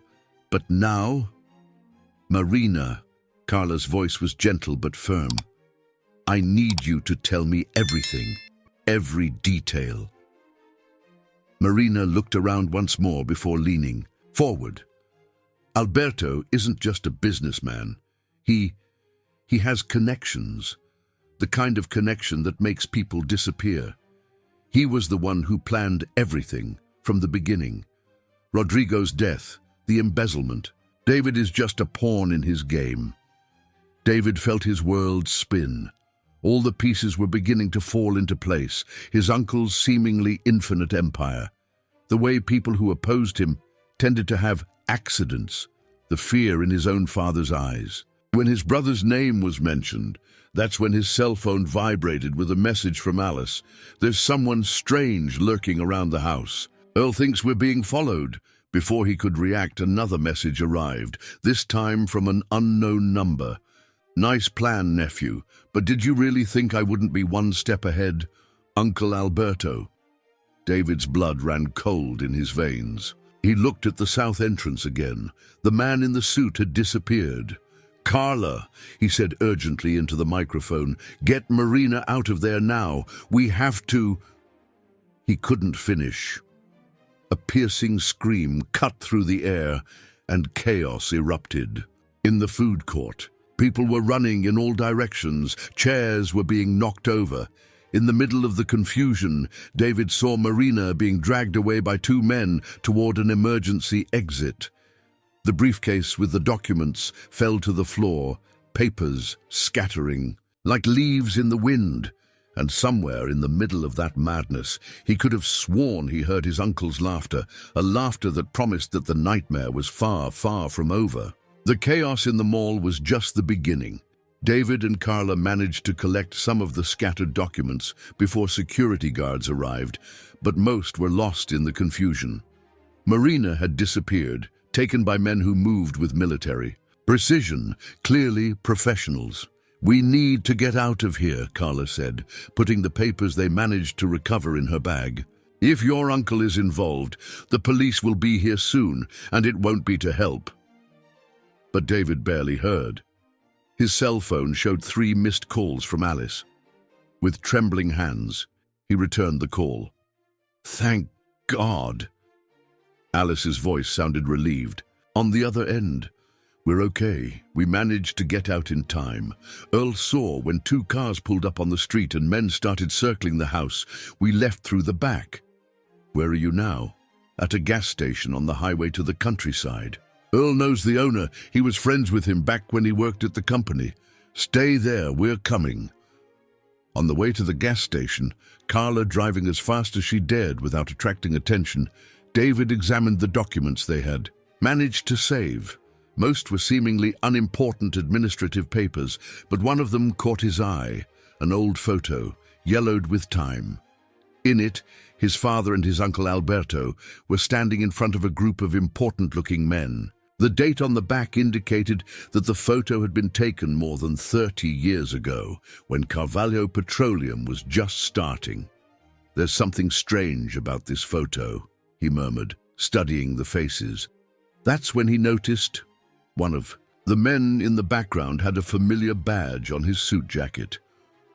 But now, "Marina," Carla's voice was gentle but firm, "I need you to tell me everything, every detail." Marina looked around once more before leaning forward. "Alberto isn't just a businessman. He has connections, the kind of connection that makes people disappear. He was the one who planned everything from the beginning. Rodrigo's death, the embezzlement. David is just a pawn in his game." David felt his world spin. All the pieces were beginning to fall into place, his uncle's seemingly infinite empire. The way people who opposed him tended to have accidents, the fear in his own father's eyes. When his brother's name was mentioned, that's when his cell phone vibrated with a message from Alice. "There's someone strange lurking around the house. Earl thinks we're being followed." Before he could react, another message arrived, this time from an unknown number. "Nice plan, nephew, but did you really think I wouldn't be one step ahead? Uncle Alberto." David's blood ran cold in his veins. He looked at the south entrance again. The man in the suit had disappeared. "Carla," he said urgently into the microphone, "get Marina out of there now. We have to—" He couldn't finish. A piercing scream cut through the air, and chaos erupted. In the food court, people were running in all directions. Chairs were being knocked over. In the middle of the confusion, David saw Marina being dragged away by two men toward an emergency exit. The briefcase with the documents fell to the floor, papers scattering like leaves in the wind. And somewhere in the middle of that madness, he could have sworn he heard his uncle's laughter, a laughter that promised that the nightmare was far, far from over. The chaos in the mall was just the beginning. David and Carla managed to collect some of the scattered documents before security guards arrived, but most were lost in the confusion. Marina had disappeared, taken by men who moved with military precision, clearly professionals. "We need to get out of here," Carla said, putting the papers they managed to recover in her bag. "If your uncle is involved, the police will be here soon, and it won't be to help." But David barely heard. His cell phone showed 3 missed calls from Alice. With trembling hands, he returned the call. "Thank God." Alice's voice sounded relieved. "On the other end, we're okay. We managed to get out in time. Earl saw when 2 cars pulled up on the street and men started circling the house. We left through the back." "Where are you now?" "At a gas station on the highway to the countryside. Earl knows the owner. He was friends with him back when he worked at the company. Stay there, we're coming." On the way to the gas station, Carla driving as fast as she dared without attracting attention, David examined the documents they had managed to save. Most were seemingly unimportant administrative papers, but one of them caught his eye, an old photo, yellowed with time. In it, his father and his uncle Alberto were standing in front of a group of important-looking men. The date on the back indicated that the photo had been taken more than 30 years ago, when Carvalho Petroleum was just starting. "There's something strange about this photo," he murmured, studying the faces. That's when he noticed one of the men in the background had a familiar badge on his suit jacket.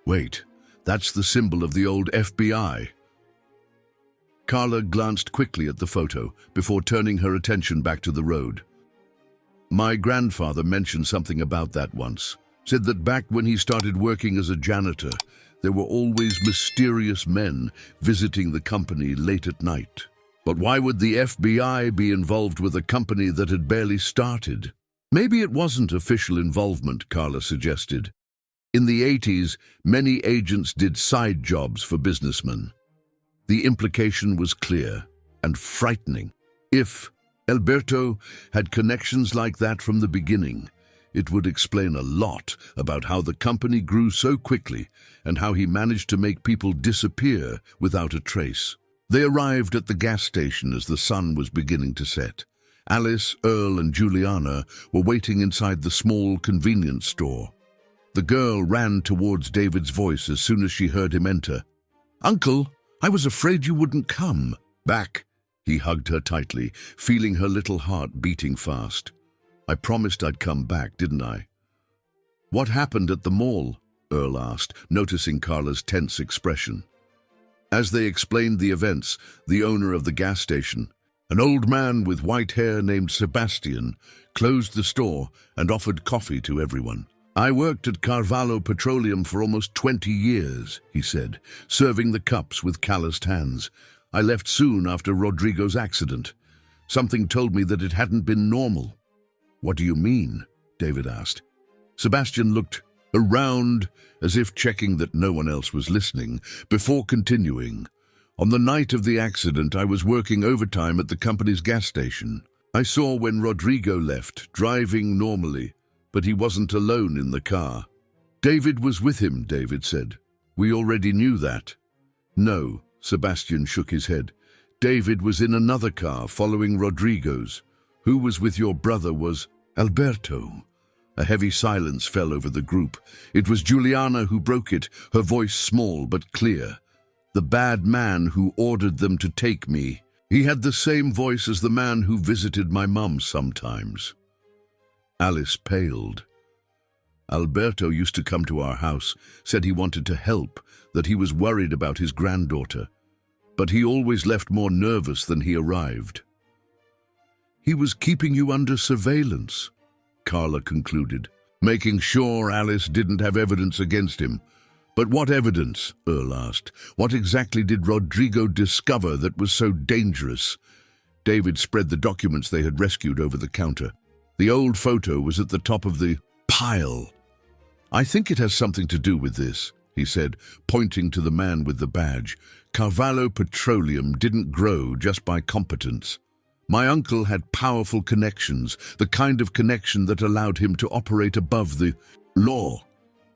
"Wait, that's the symbol of the old FBI." Carla glanced quickly at the photo before turning her attention back to the road. "My grandfather mentioned something about that once. Said that back when he started working as a janitor, there were always mysterious men visiting the company late at night. But why would the FBI be involved with a company that had barely started?" "Maybe it wasn't official involvement," Carla suggested. "In the 80s, many agents did side jobs for businessmen." The implication was clear and frightening. If Alberto had connections like that from the beginning, it would explain a lot about how the company grew so quickly and how he managed to make people disappear without a trace. They arrived at the gas station as the sun was beginning to set. Alice, Earl, and Juliana were waiting inside the small convenience store. The girl ran towards David's voice as soon as she heard him enter. "Uncle, I was afraid you wouldn't come." "Back." He hugged her tightly, feeling her little heart beating fast. "I promised I'd come back, didn't I?" "What happened at the mall?" Earl asked, noticing Carla's tense expression. As they explained the events, the owner of the gas station, an old man with white hair named Sebastian, closed the store and offered coffee to everyone. "I worked at Carvalho Petroleum for almost 20 years, he said, serving the cups with calloused hands. "I left soon after Rodrigo's accident. Something told me that it hadn't been normal." "What do you mean?" David asked. Sebastian looked around as if checking that no one else was listening, before continuing. "On the night of the accident, I was working overtime at the company's gas station. I saw when Rodrigo left, driving normally, but he wasn't alone in the car." "David was with him," David said. "We already knew that." "No," Sebastian shook his head. "David was in another car following Rodrigo's. Who was with your brother was Alberto." A heavy silence fell over the group. It was Juliana who broke it, her voice small but clear. "The bad man who ordered them to take me. He had the same voice as the man who visited my mum sometimes." Alice paled. "Alberto used to come to our house, said he wanted to help, that he was worried about his granddaughter. But he always left more nervous than he arrived." "He was keeping you under surveillance," Carla concluded, making sure Alice didn't have evidence against him. "But what evidence?" Earl asked. "What exactly did Rodrigo discover that was so dangerous?" David spread the documents they had rescued over the counter. The old photo was at the top of the pile. "I think it has something to do with this," he said, pointing to the man with the badge. "Carvalho Petroleum didn't grow just by competence. My uncle had powerful connections, the kind of connection that allowed him to operate above the law."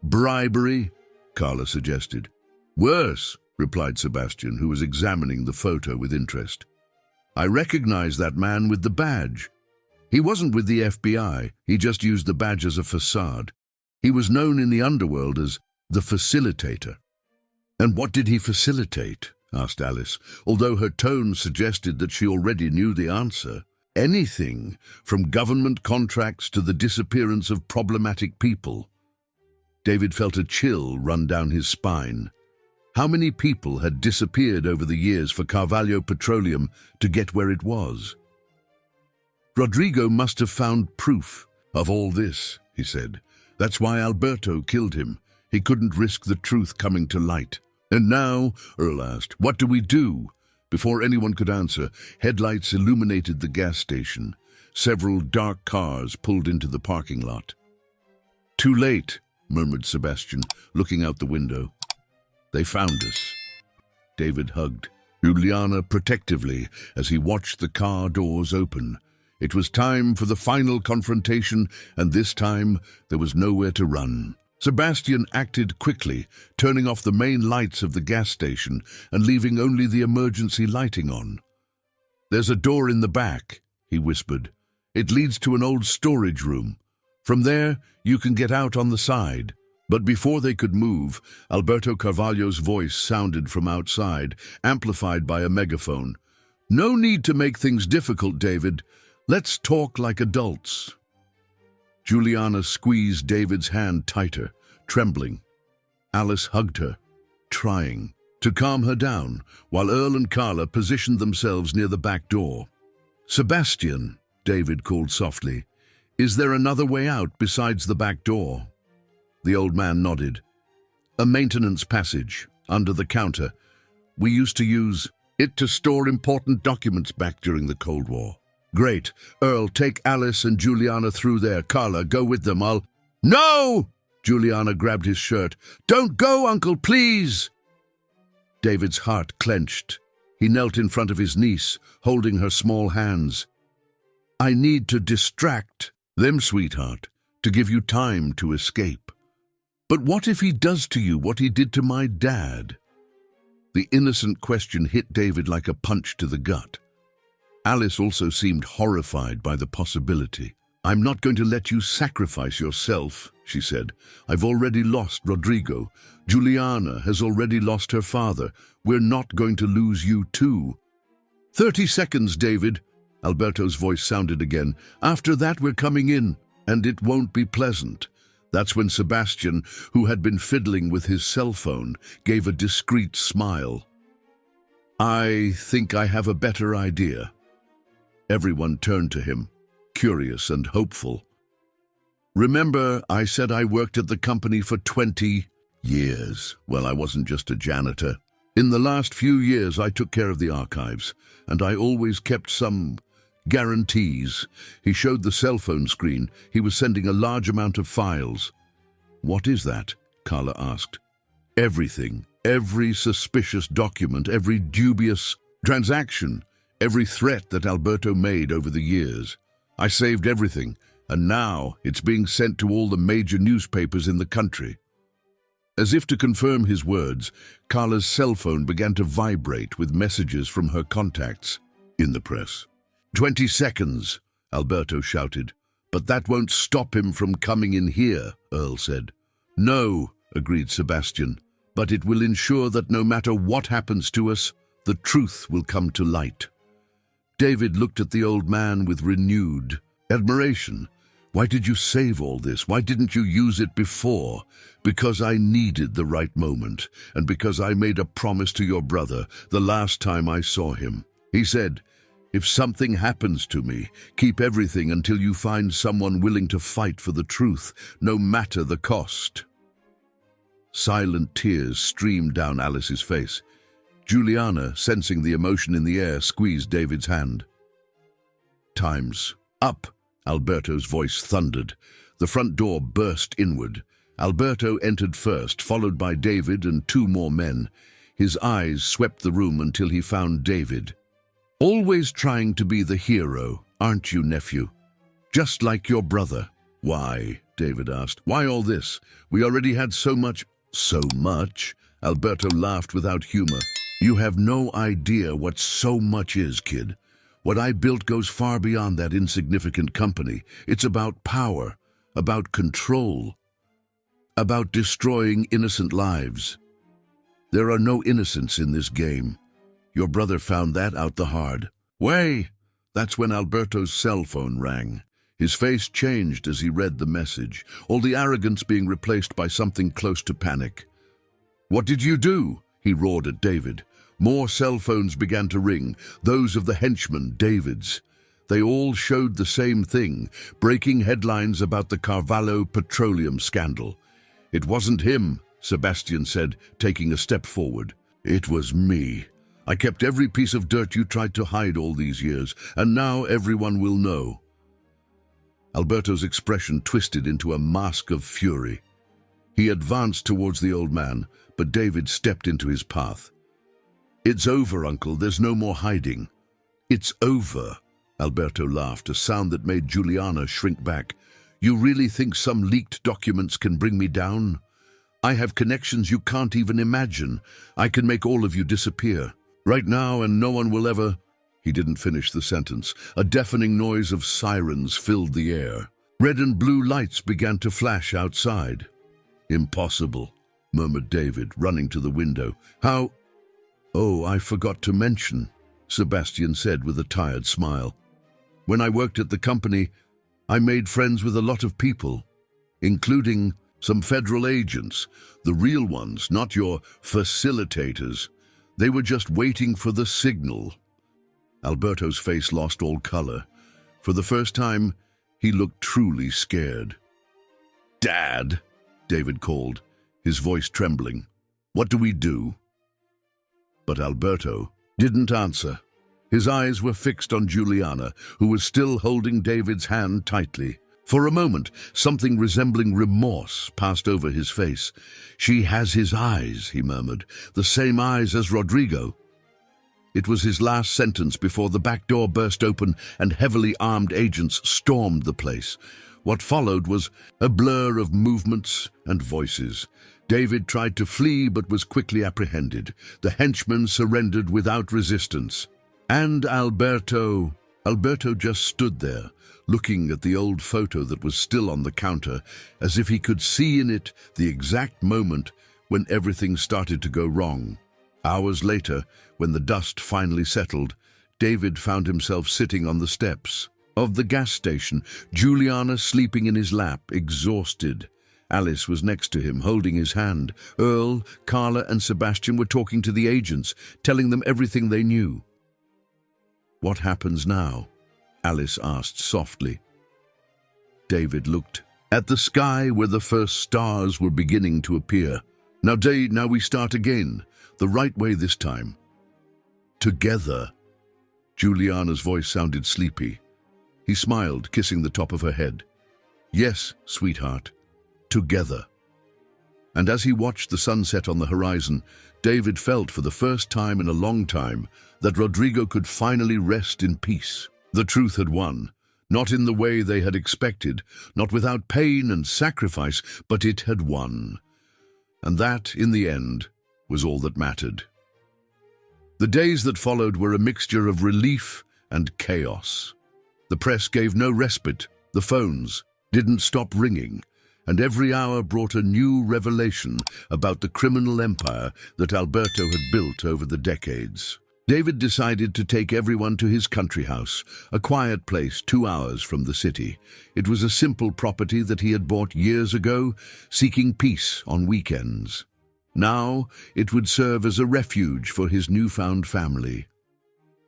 "Bribery?" Carla suggested. "Worse," replied Sebastian, who was examining the photo with interest. "I recognize that man with the badge. He wasn't with the FBI, he just used the badge as a facade. He was known in the underworld as the facilitator." "And what did he facilitate?" asked Alice, although her tone suggested that she already knew the answer. "Anything, from government contracts to the disappearance of problematic people." David felt a chill run down his spine. How many people had disappeared over the years for Carvalho Petroleum to get where it was? "Rodrigo must have found proof of all this," he said. "That's why Alberto killed him. He couldn't risk the truth coming to light." "And now," Earl asked, "what do we do?" Before anyone could answer, headlights illuminated the gas station. Several dark cars pulled into the parking lot. "Too late," murmured Sebastian, looking out the window. "They found us." David hugged Juliana protectively as he watched the car doors open. It was time for the final confrontation, and this time there was nowhere to run. Sebastian acted quickly, turning off the main lights of the gas station and leaving only the emergency lighting on. "There's a door in the back," he whispered. "It leads to an old storage room. From there, you can get out on the side." But before they could move, Alberto Carvalho's voice sounded from outside, amplified by a megaphone. "No need to make things difficult, David. Let's talk like adults." Juliana squeezed David's hand tighter, trembling. Alice hugged her, trying to calm her down, while Earl and Carla positioned themselves near the back door. "Sebastian," David called softly, "is there another way out besides the back door?" The old man nodded. "A maintenance passage, under the counter. We used to use it to store important documents back during the Cold War." "Great. Earl, take Alice and Juliana through there. Carla, go with them. No! Juliana grabbed his shirt. "Don't go, Uncle, please!" David's heart clenched. He knelt in front of his niece, holding her small hands. "I need to distract them, sweetheart, to give you time to escape. But what if he does to you what he did to my dad?" The innocent question hit David like a punch to the gut. Alice also seemed horrified by the possibility. "I'm not going to let you sacrifice yourself," she said. "I've already lost Rodrigo. Juliana has already lost her father. We're not going to lose you too." 30 seconds, David," Alberto's voice sounded again. "After that we're coming in, and it won't be pleasant." That's when Sebastian, who had been fiddling with his cell phone, gave a discreet smile. "I think I have a better idea." Everyone turned to him, curious and hopeful. "Remember, I said I worked at the company for 20 years. Well, I wasn't just a janitor. In the last few years, I took care of the archives, and I always kept some guarantees." He showed the cell phone screen. He was sending a large amount of files. "What is that?" Carla asked. "Everything. Every suspicious document, every dubious transaction, every threat that Alberto made over the years. I saved everything, and now it's being sent to all the major newspapers in the country." As if to confirm his words, Carla's cell phone began to vibrate with messages from her contacts in the press. 20 seconds, Alberto shouted. "But that won't stop him from coming in here," Earl said. "No," agreed Sebastian, "but it will ensure that no matter what happens to us, the truth will come to light." David looked at the old man with renewed admiration. "Why did you save all this? Why didn't you use it before?" "Because I needed the right moment, and because I made a promise to your brother the last time I saw him. He said, 'If something happens to me, keep everything until you find someone willing to fight for the truth, no matter the cost.'" Silent tears streamed down Alice's face. Juliana, sensing the emotion in the air, squeezed David's hand. "Time's up," Alberto's voice thundered. The front door burst inward. Alberto entered first, followed by David and two more men. His eyes swept the room until he found David. "Always trying to be the hero, aren't you, nephew? Just like your brother." "Why?" David asked. "Why all this? We already had so much." "So much?" Alberto laughed without humor. "You have no idea what so much is, kid. What I built goes far beyond that insignificant company. It's about power, about control, about destroying innocent lives. There are no innocents in this game. Your brother found that out the hard way." That's when Alberto's cell phone rang. His face changed as he read the message, all the arrogance being replaced by something close to panic. "What did you do?" he roared at David. More cell phones began to ring, those of the henchman, David's. They all showed the same thing, breaking headlines about the Carvalho petroleum scandal. "It wasn't him," Sebastian said, taking a step forward. "It was me. I kept every piece of dirt you tried to hide all these years, and now everyone will know." Alberto's expression twisted into a mask of fury. He advanced towards the old man, but David stepped into his path. "It's over, Uncle. There's no more hiding." "It's over," Alberto laughed, a sound that made Juliana shrink back. "You really think some leaked documents can bring me down? I have connections you can't even imagine. I can make all of you disappear. Right now, and no one will ever—" He didn't finish the sentence. A deafening noise of sirens filled the air. Red and blue lights began to flash outside. "Impossible," murmured David, running to the window. "How—" "Oh, I forgot to mention," Sebastian said with a tired smile. "When I worked at the company, I made friends with a lot of people, including some federal agents, the real ones, not your facilitators. They were just waiting for the signal." Alberto's face lost all color. For the first time, he looked truly scared. "Dad," David called, his voice trembling. "What do we do?" But Alberto didn't answer. His eyes were fixed on Juliana, who was still holding David's hand tightly. For a moment, something resembling remorse passed over his face. "She has his eyes," he murmured, "the same eyes as Rodrigo." It was his last sentence before the back door burst open and heavily armed agents stormed the place. What followed was a blur of movements and voices. David tried to flee but was quickly apprehended. The henchman surrendered without resistance. And Alberto just stood there, looking at the old photo that was still on the counter, as if he could see in it the exact moment when everything started to go wrong. Hours later, when the dust finally settled, David found himself sitting on the steps of the gas station, Juliana sleeping in his lap, exhausted. Alice was next to him, holding his hand. Earl, Carla, and Sebastian were talking to the agents, telling them everything they knew. "What happens now?" Alice asked softly. David looked at the sky where the first stars were beginning to appear. Now we start again, the right way this time. Together." Juliana's voice sounded sleepy. He smiled, kissing the top of her head. "Yes, sweetheart, together." And as he watched the sunset on the horizon, David felt for the first time in a long time that Rodrigo could finally rest in peace. The truth had won, not in the way they had expected, not without pain and sacrifice, but it had won. And that, in the end, was all that mattered. The days that followed were a mixture of relief and chaos. The press gave no respite, the phones didn't stop ringing, and every hour brought a new revelation about the criminal empire that Alberto had built over the decades. David decided to take everyone to his country house, a quiet place 2 hours from the city. It was a simple property that he had bought years ago, seeking peace on weekends. Now it would serve as a refuge for his newfound family.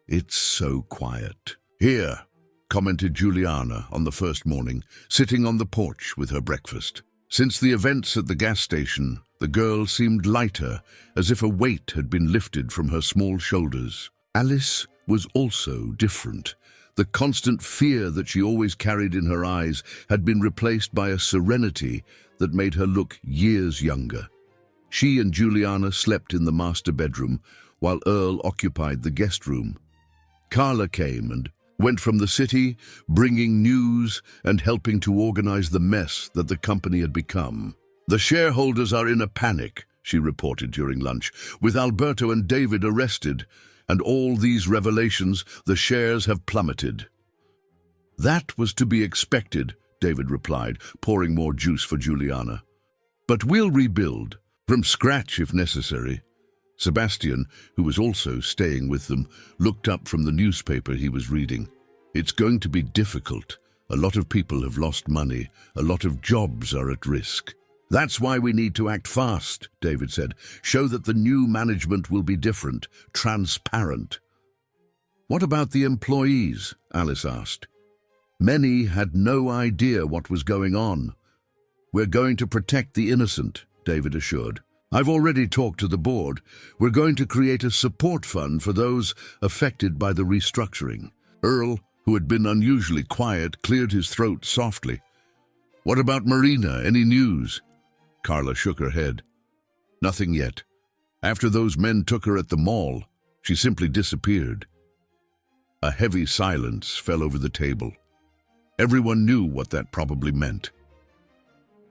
"It's so quiet here," commented Juliana on the first morning, sitting on the porch with her breakfast. Since the events at the gas station, the girl seemed lighter, as if a weight had been lifted from her small shoulders. Alice was also different. The constant fear that she always carried in her eyes had been replaced by a serenity that made her look years younger. She and Juliana slept in the master bedroom, while Earl occupied the guest room. Carla came and went from the city, bringing news and helping to organize the mess that the company had become. "The shareholders are in a panic," she reported during lunch, "with Alberto and David arrested, and all these revelations, the shares have plummeted." "That was to be expected," David replied, pouring more juice for Juliana. "But we'll rebuild, from scratch if necessary." Sebastian, who was also staying with them, looked up from the newspaper he was reading. "It's going to be difficult. A lot of people have lost money. A lot of jobs are at risk." "That's why we need to act fast," David said. "Show that the new management will be different, transparent." "What about the employees?" Alice asked. Many had no idea what was going on. "We're going to protect the innocent," David assured. "I've already talked to the board. We're going to create a support fund for those affected by the restructuring." Earl, who had been unusually quiet, cleared his throat softly. "What about Marina? Any news?" Carla shook her head. "Nothing yet. After those men took her at the mall, she simply disappeared." A heavy silence fell over the table. Everyone knew what that probably meant.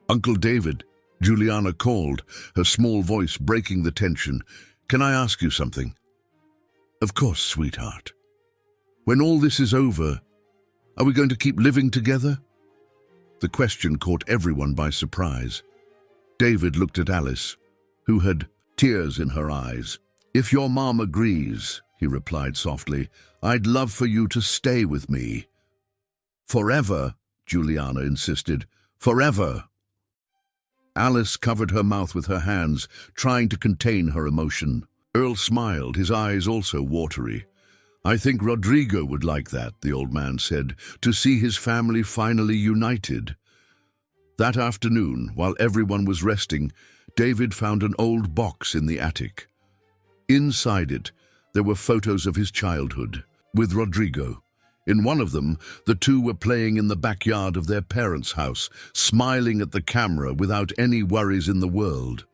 "Uncle David," Juliana called, her small voice breaking the tension. "Can I ask you something?" "Of course, sweetheart." "When all this is over, are we going to keep living together?" The question caught everyone by surprise. David looked at Alice, who had tears in her eyes. "If your mom agrees," he replied softly, "I'd love for you to stay with me." "Forever," Juliana insisted. "Forever." Alice covered her mouth with her hands, trying to contain her emotion. Earl smiled, his eyes also watery. "I think Rodrigo would like that," the old man said, "to see his family finally united." That afternoon, while everyone was resting, David found an old box in the attic. Inside it, there were photos of his childhood, with Rodrigo. In one of them, the two were playing in the backyard of their parents' house, smiling at the camera without any worries in the world.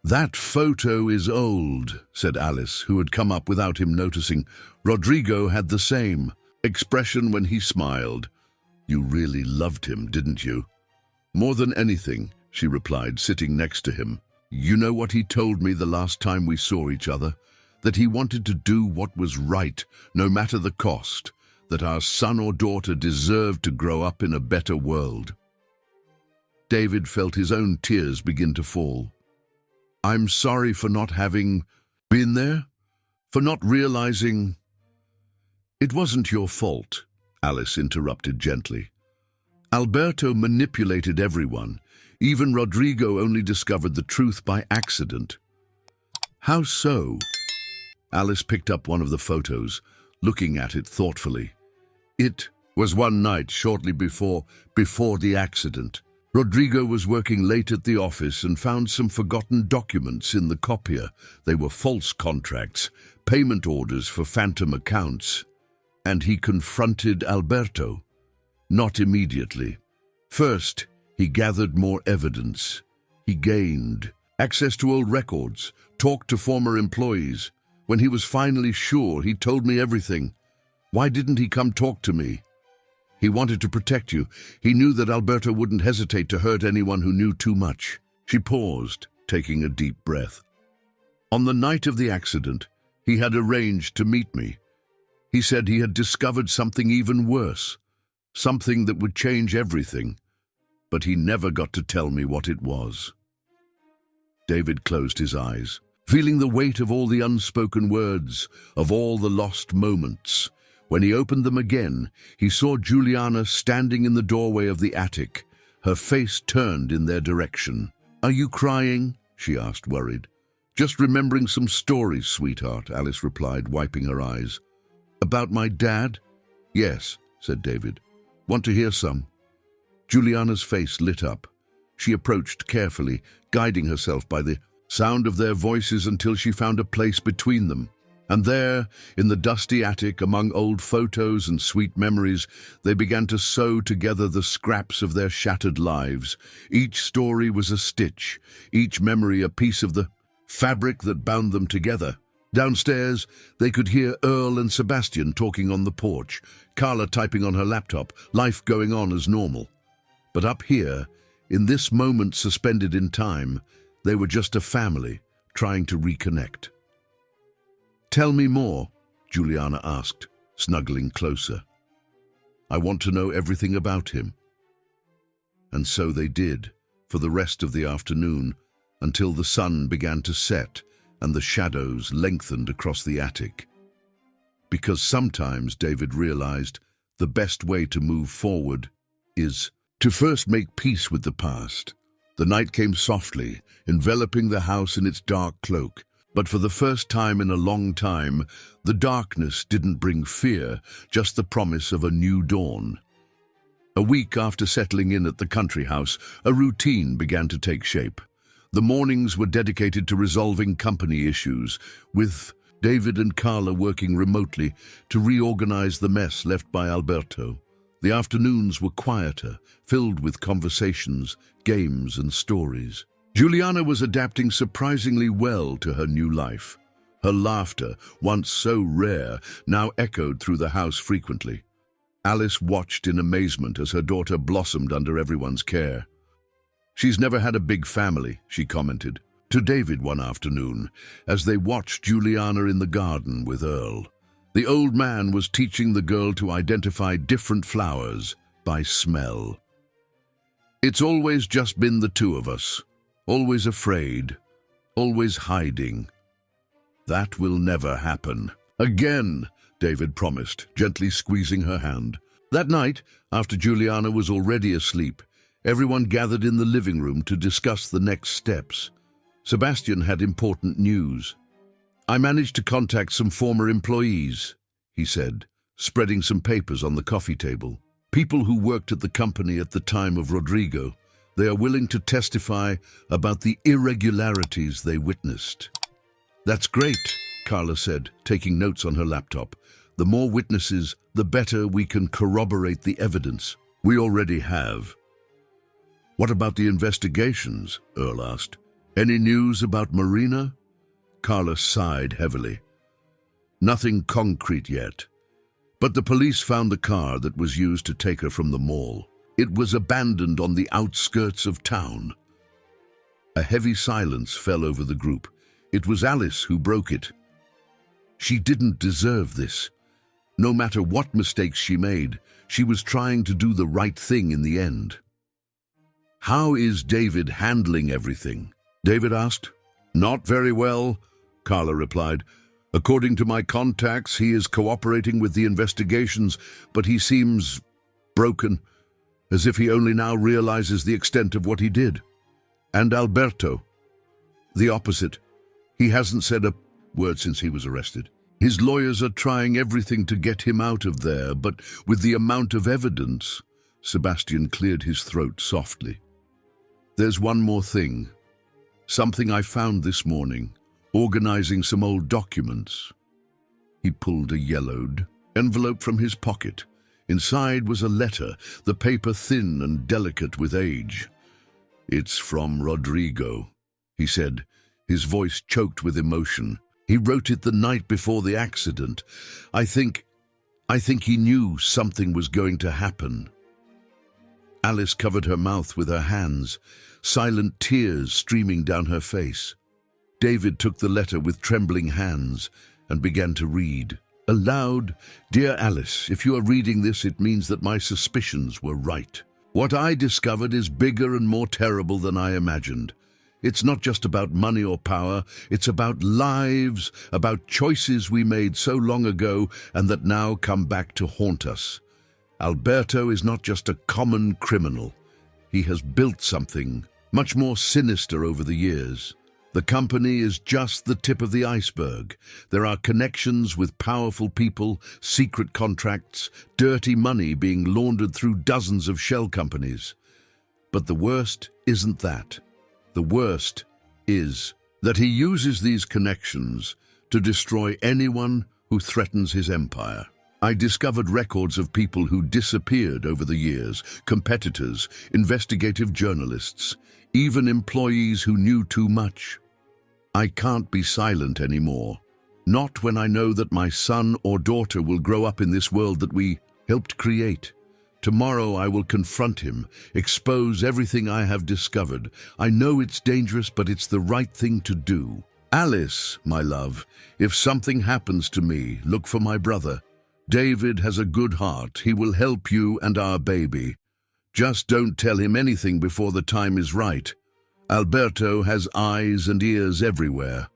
"That photo is old," said Alice, who had come up without him noticing. "Rodrigo had the same expression when he smiled. You really loved him, didn't you?" "More than anything," she replied, sitting next to him. "You know what he told me the last time we saw each other? That he wanted to do what was right, no matter the cost. That our son or daughter deserved to grow up in a better world." David felt his own tears begin to fall. "I'm sorry for not having been there, for not realizing—" "It wasn't your fault," Alice interrupted gently. "Alberto manipulated everyone. Even Rodrigo only discovered the truth by accident." "How so?" Alice picked up one of the photos, looking at it thoughtfully. "It was one night shortly before the accident. Rodrigo was working late at the office and found some forgotten documents in the copier. They were false contracts, payment orders for phantom accounts. And he confronted Alberto. Not immediately. First, he gathered more evidence. He gained access to old records, talked to former employees. When he was finally sure, he told me everything. Why didn't he come talk to me? He wanted to protect you. He knew that Alberto wouldn't hesitate to hurt anyone who knew too much." She paused, taking a deep breath. "On the night of the accident, he had arranged to meet me. He said he had discovered something even worse, something that would change everything, but he never got to tell me what it was." David closed his eyes, feeling the weight of all the unspoken words, of all the lost moments. When he opened them again, he saw Juliana standing in the doorway of the attic, her face turned in their direction. "Are you crying?" she asked, worried. "Just remembering some stories, sweetheart," Alice replied, wiping her eyes. "About my dad?" "Yes," said David. "Want to hear some?" Juliana's face lit up. She approached carefully, guiding herself by the sound of their voices until she found a place between them. And there, in the dusty attic, among old photos and sweet memories, they began to sew together the scraps of their shattered lives. Each story was a stitch, each memory a piece of the fabric that bound them together. Downstairs, they could hear Earl and Sebastian talking on the porch, Carla typing on her laptop, life going on as normal. But up here, in this moment suspended in time, they were just a family trying to reconnect. "Tell me more," Juliana asked, snuggling closer. "I want to know everything about him." And so they did, for the rest of the afternoon, until the sun began to set and the shadows lengthened across the attic. Because sometimes, David realized, the best way to move forward is to first make peace with the past. The night came softly, enveloping the house in its dark cloak. But for the first time in a long time, the darkness didn't bring fear, just the promise of a new dawn. A week after settling in at the country house, a routine began to take shape. The mornings were dedicated to resolving company issues, with David and Carla working remotely to reorganize the mess left by Alberto. The afternoons were quieter, filled with conversations, games, and stories. Juliana was adapting surprisingly well to her new life. Her laughter, once so rare, now echoed through the house frequently. Alice watched in amazement as her daughter blossomed under everyone's care. "She's never had a big family," she commented to David one afternoon, as they watched Juliana in the garden with Earl. The old man was teaching the girl to identify different flowers by smell. "It's always just been the two of us. Always afraid, always hiding. That will never happen again," David promised, gently squeezing her hand. That night, after Juliana was already asleep, everyone gathered in the living room to discuss the next steps. Sebastian had important news. "I managed to contact some former employees," he said, spreading some papers on the coffee table. "People who worked at the company at the time of Rodrigo. They are willing to testify about the irregularities they witnessed." "That's great," Carla said, taking notes on her laptop. "The more witnesses, the better we can corroborate the evidence. We already have." "What about the investigations?" Earl asked. "Any news about Marina?" Carla sighed heavily. "Nothing concrete yet. But the police found the car that was used to take her from the mall. It was abandoned on the outskirts of town." A heavy silence fell over the group. It was Alice who broke it. She didn't deserve this. No matter what mistakes she made, she was trying to do the right thing in the end. "How is David handling everything?" David asked. "Not very well," Carla replied. "According to my contacts, he is cooperating with the investigations, but he seems broken, as if he only now realizes the extent of what he did. And Alberto, the opposite. He hasn't said a word since he was arrested. His lawyers are trying everything to get him out of there, but with the amount of evidence..." Sebastian cleared his throat softly. "There's one more thing. Something I found this morning, organizing some old documents." He pulled a yellowed envelope from his pocket. Inside was a letter, the paper thin and delicate with age. "It's from Rodrigo," he said, his voice choked with emotion. "He wrote it the night before the accident. I think he knew something was going to happen." Alice covered her mouth with her hands, silent tears streaming down her face. David took the letter with trembling hands and began to read. Aloud, "Dear Alice, if you are reading this, it means that my suspicions were right. What I discovered is bigger and more terrible than I imagined. It's not just about money or power, it's about lives, about choices we made so long ago and that now come back to haunt us. Alberto is not just a common criminal. He has built something much more sinister over the years. The company is just the tip of the iceberg. There are connections with powerful people, secret contracts, dirty money being laundered through dozens of shell companies. But the worst isn't that. The worst is that he uses these connections to destroy anyone who threatens his empire. I discovered records of people who disappeared over the years, competitors, investigative journalists, even employees who knew too much. I can't be silent anymore. Not when I know that my son or daughter will grow up in this world that we helped create. Tomorrow I will confront him, expose everything I have discovered. I know it's dangerous, but it's the right thing to do. Alice, my love, if something happens to me, look for my brother. David has a good heart. He will help you and our baby. Just don't tell him anything before the time is right. Alberto has eyes and ears everywhere.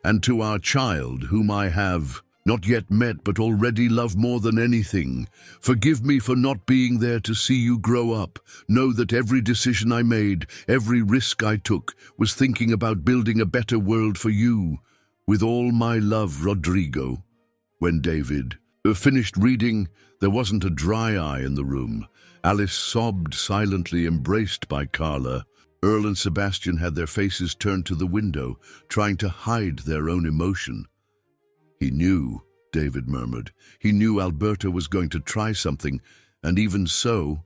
And to our child, whom I have not yet met but already love more than anything, forgive me for not being there to see you grow up. Know that every decision I made, every risk I took, was thinking about building a better world for you. With all my love, Rodrigo. When David finished reading, there wasn't a dry eye in the room. Alice sobbed silently, embraced by Carla. Earl and Sebastian had their faces turned to the window, trying to hide their own emotion. He knew, David murmured. He knew Alberto was going to try something, and even so,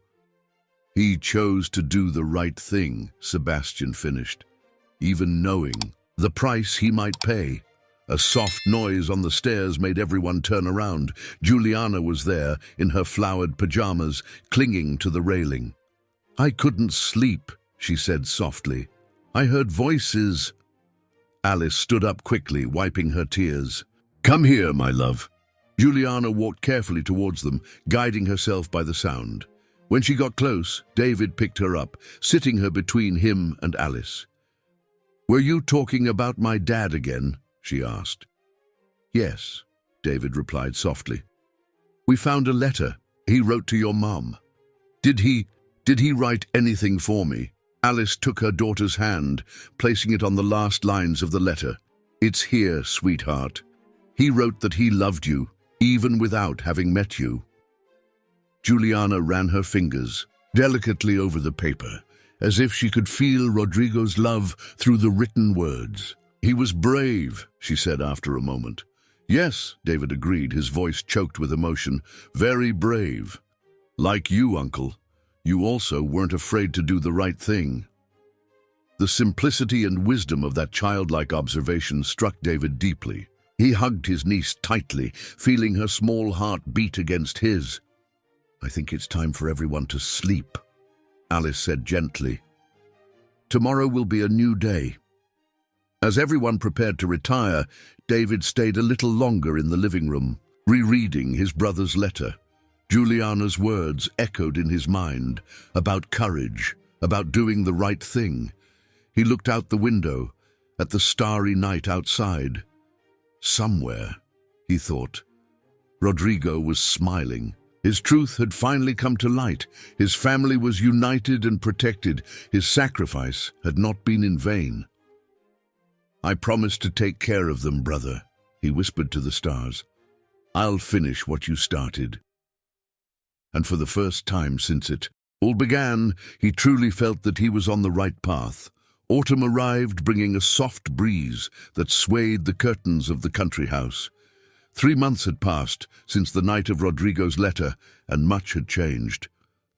he chose to do the right thing, Sebastian finished, even knowing the price he might pay. A soft noise on the stairs made everyone turn around. Juliana was there, in her flowered pajamas, clinging to the railing. I couldn't sleep, she said softly. I heard voices. Alice stood up quickly, wiping her tears. Come here, my love. Juliana walked carefully towards them, guiding herself by the sound. When she got close, David picked her up, sitting her between him and Alice. Were you talking about my dad again? She asked. Yes, David replied softly. We found a letter he wrote to your mom. Did he write anything for me? Alice took her daughter's hand, placing it on the last lines of the letter. It's here, sweetheart. He wrote that he loved you, even without having met you. Juliana ran her fingers delicately over the paper, as if she could feel Rodrigo's love through the written words. He was brave, she said after a moment. Yes, David agreed, his voice choked with emotion. Very brave. Like you, Uncle. You also weren't afraid to do the right thing. The simplicity and wisdom of that childlike observation struck David deeply. He hugged his niece tightly, feeling her small heart beat against his. I think it's time for everyone to sleep, Alice said gently. Tomorrow will be a new day. As everyone prepared to retire, David stayed a little longer in the living room, rereading his brother's letter. Juliana's words echoed in his mind, about courage, about doing the right thing. He looked out the window, at the starry night outside. Somewhere, he thought, Rodrigo was smiling. His truth had finally come to light. His family was united and protected. His sacrifice had not been in vain. I promised to take care of them, brother, he whispered to the stars. I'll finish what you started. And for the first time since it all began, he truly felt that he was on the right path. Autumn arrived, bringing a soft breeze that swayed the curtains of the country house. 3 months had passed since the night of Rodrigo's letter, and much had changed.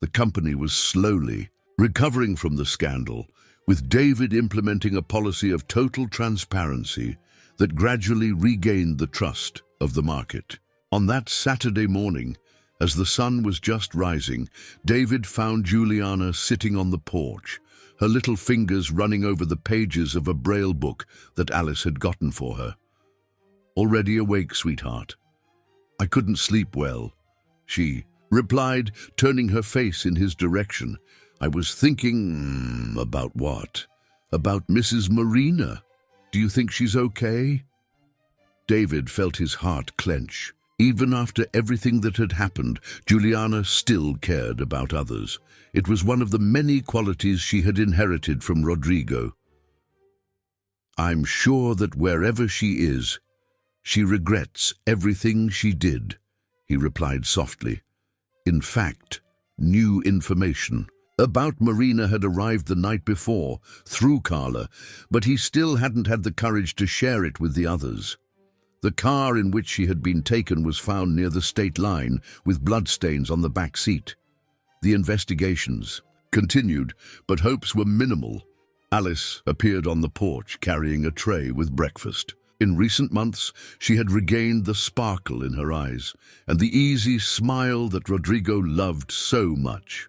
The company was slowly recovering from the scandal, with David implementing a policy of total transparency that gradually regained the trust of the market. On that Saturday morning, as the sun was just rising, David found Juliana sitting on the porch, her little fingers running over the pages of a braille book that Alice had gotten for her. Already awake, sweetheart? I couldn't sleep well, she replied, turning her face in his direction. I was thinking, about what? About Mrs. Marina. Do you think she's okay? David felt his heart clench. Even after everything that had happened, Juliana still cared about others. It was one of the many qualities she had inherited from Rodrigo. I'm sure that wherever she is, she regrets everything she did, he replied softly. In fact, new information about Marina had arrived the night before, through Carla, but he still hadn't had the courage to share it with the others. The car in which she had been taken was found near the state line, with bloodstains on the back seat. The investigations continued, but hopes were minimal. Alice appeared on the porch carrying a tray with breakfast. In recent months, she had regained the sparkle in her eyes and the easy smile that Rodrigo loved so much.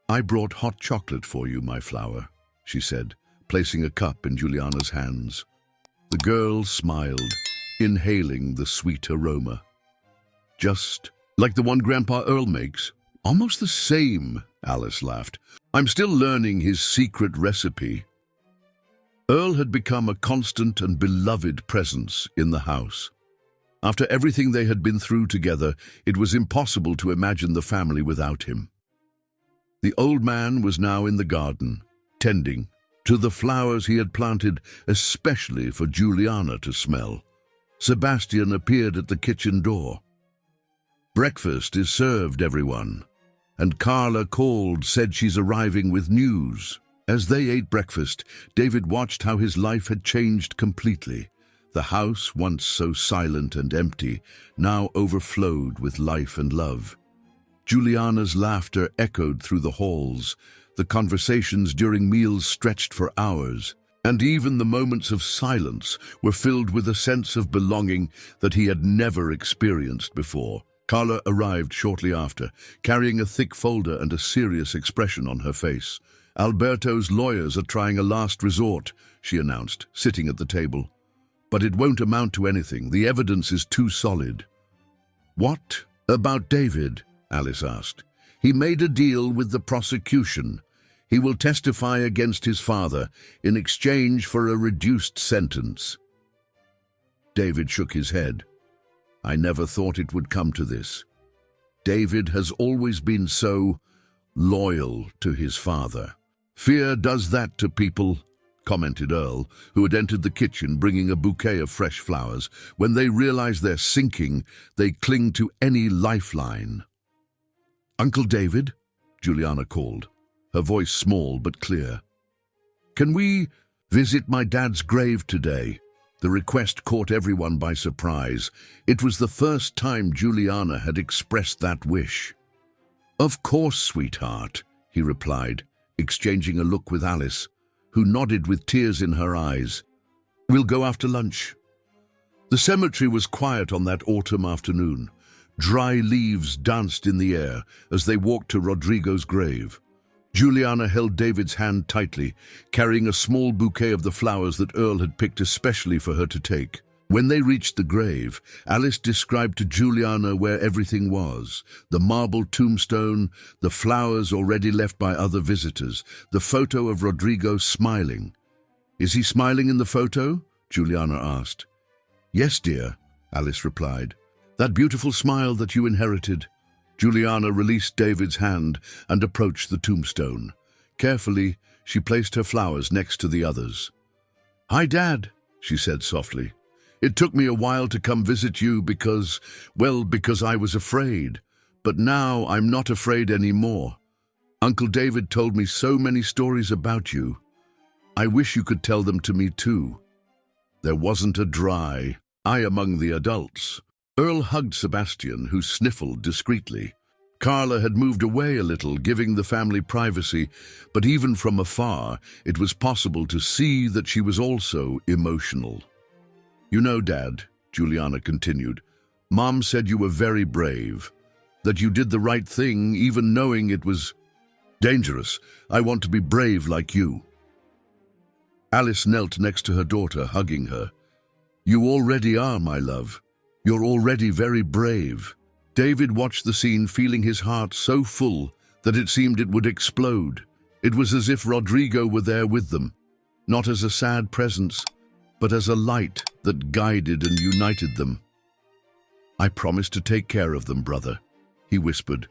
"I brought hot chocolate for you, my flower," she said, placing a cup in Juliana's hands. The girl smiled, inhaling the sweet aroma. "Just like the one Grandpa Earl makes?" "Almost the same," Alice laughed. "I'm still learning his secret recipe." Earl had become a constant and beloved presence in the house. After everything they had been through together, it was impossible to imagine the family without him. The old man was now in the garden, tending to the flowers he had planted, especially for Juliana to smell. Sebastian appeared at the kitchen door. "Breakfast is served, everyone." And Carla called, said she's arriving with news. As they ate breakfast, David watched how his life had changed completely. The house, once so silent and empty, now overflowed with life and love. Juliana's laughter echoed through the halls. The conversations during meals stretched for hours, and even the moments of silence were filled with a sense of belonging that he had never experienced before. Carla arrived shortly after, carrying a thick folder and a serious expression on her face. "Alberto's lawyers are trying a last resort," she announced, sitting at the table. "But it won't amount to anything. The evidence is too solid." "What about David?" Alice asked. "He made a deal with the prosecution. He will testify against his father in exchange for a reduced sentence." David shook his head. "I never thought it would come to this. David has always been so loyal to his father." "Fear does that to people," commented Earl, who had entered the kitchen bringing a bouquet of fresh flowers. "When they realize they're sinking, they cling to any lifeline." "Uncle David?" Juliana called, her voice small but clear. "Can we visit my dad's grave today?" The request caught everyone by surprise. It was the first time Juliana had expressed that wish. "Of course, sweetheart," he replied, exchanging a look with Alice, who nodded with tears in her eyes. "We'll go after lunch." The cemetery was quiet on that autumn afternoon. Dry leaves danced in the air as they walked to Rodrigo's grave. Juliana held David's hand tightly, carrying a small bouquet of the flowers that Earl had picked especially for her to take. When they reached the grave, Alice described to Juliana where everything was: the marble tombstone, the flowers already left by other visitors, the photo of Rodrigo smiling. "Is he smiling in the photo?" Juliana asked. "Yes, dear," Alice replied. "That beautiful smile that you inherited." Juliana released David's hand and approached the tombstone. Carefully, she placed her flowers next to the others. "Hi, Dad," she said softly. "It took me a while to come visit you because I was afraid. But now I'm not afraid anymore. Uncle David told me so many stories about you. I wish you could tell them to me too." There wasn't a dry eye among the adults. Earl hugged Sebastian, who sniffled discreetly. Carla had moved away a little, giving the family privacy, but even from afar, it was possible to see that she was also emotional. "You know, Dad," Juliana continued, "Mom said you were very brave, that you did the right thing even knowing it was dangerous. I want to be brave like you." Alice knelt next to her daughter, hugging her. "You already are, my love. You're already very brave." David watched the scene, feeling his heart so full that it seemed it would explode. It was as if Rodrigo were there with them, not as a sad presence, but as a light that guided and united them. "I promise to take care of them, brother," he whispered,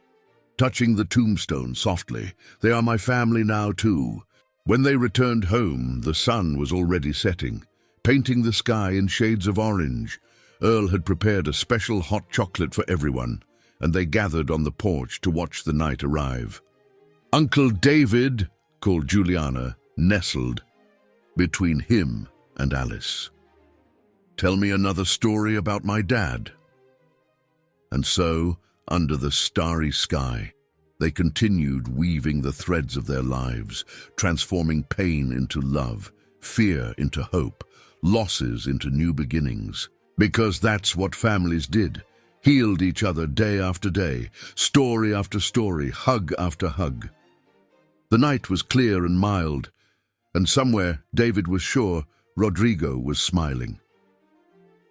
touching the tombstone softly. "They are my family now, too." When they returned home, the sun was already setting, painting the sky in shades of orange. Earl had prepared a special hot chocolate for everyone, and they gathered on the porch to watch the night arrive. "Uncle David," called Juliana, nestled between him and Alice. Tell me another story about my dad." And so, under the starry sky, they continued weaving the threads of their lives, transforming pain into love, fear into hope, losses into new beginnings. Because that's what families did, healed each other day after day, story after story, hug after hug. The night was clear and mild, and somewhere, David was sure, Rodrigo was smiling.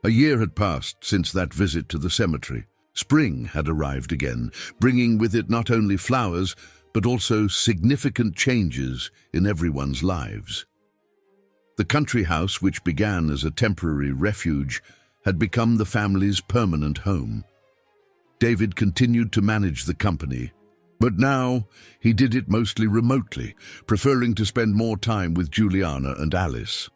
A year had passed since that visit to the cemetery. Spring had arrived again, bringing with it not only flowers, but also significant changes in everyone's lives. The country house, which began as a temporary refuge, had become the family's permanent home. David continued to manage the company, but now he did it mostly remotely, preferring to spend more time with Juliana and Alice.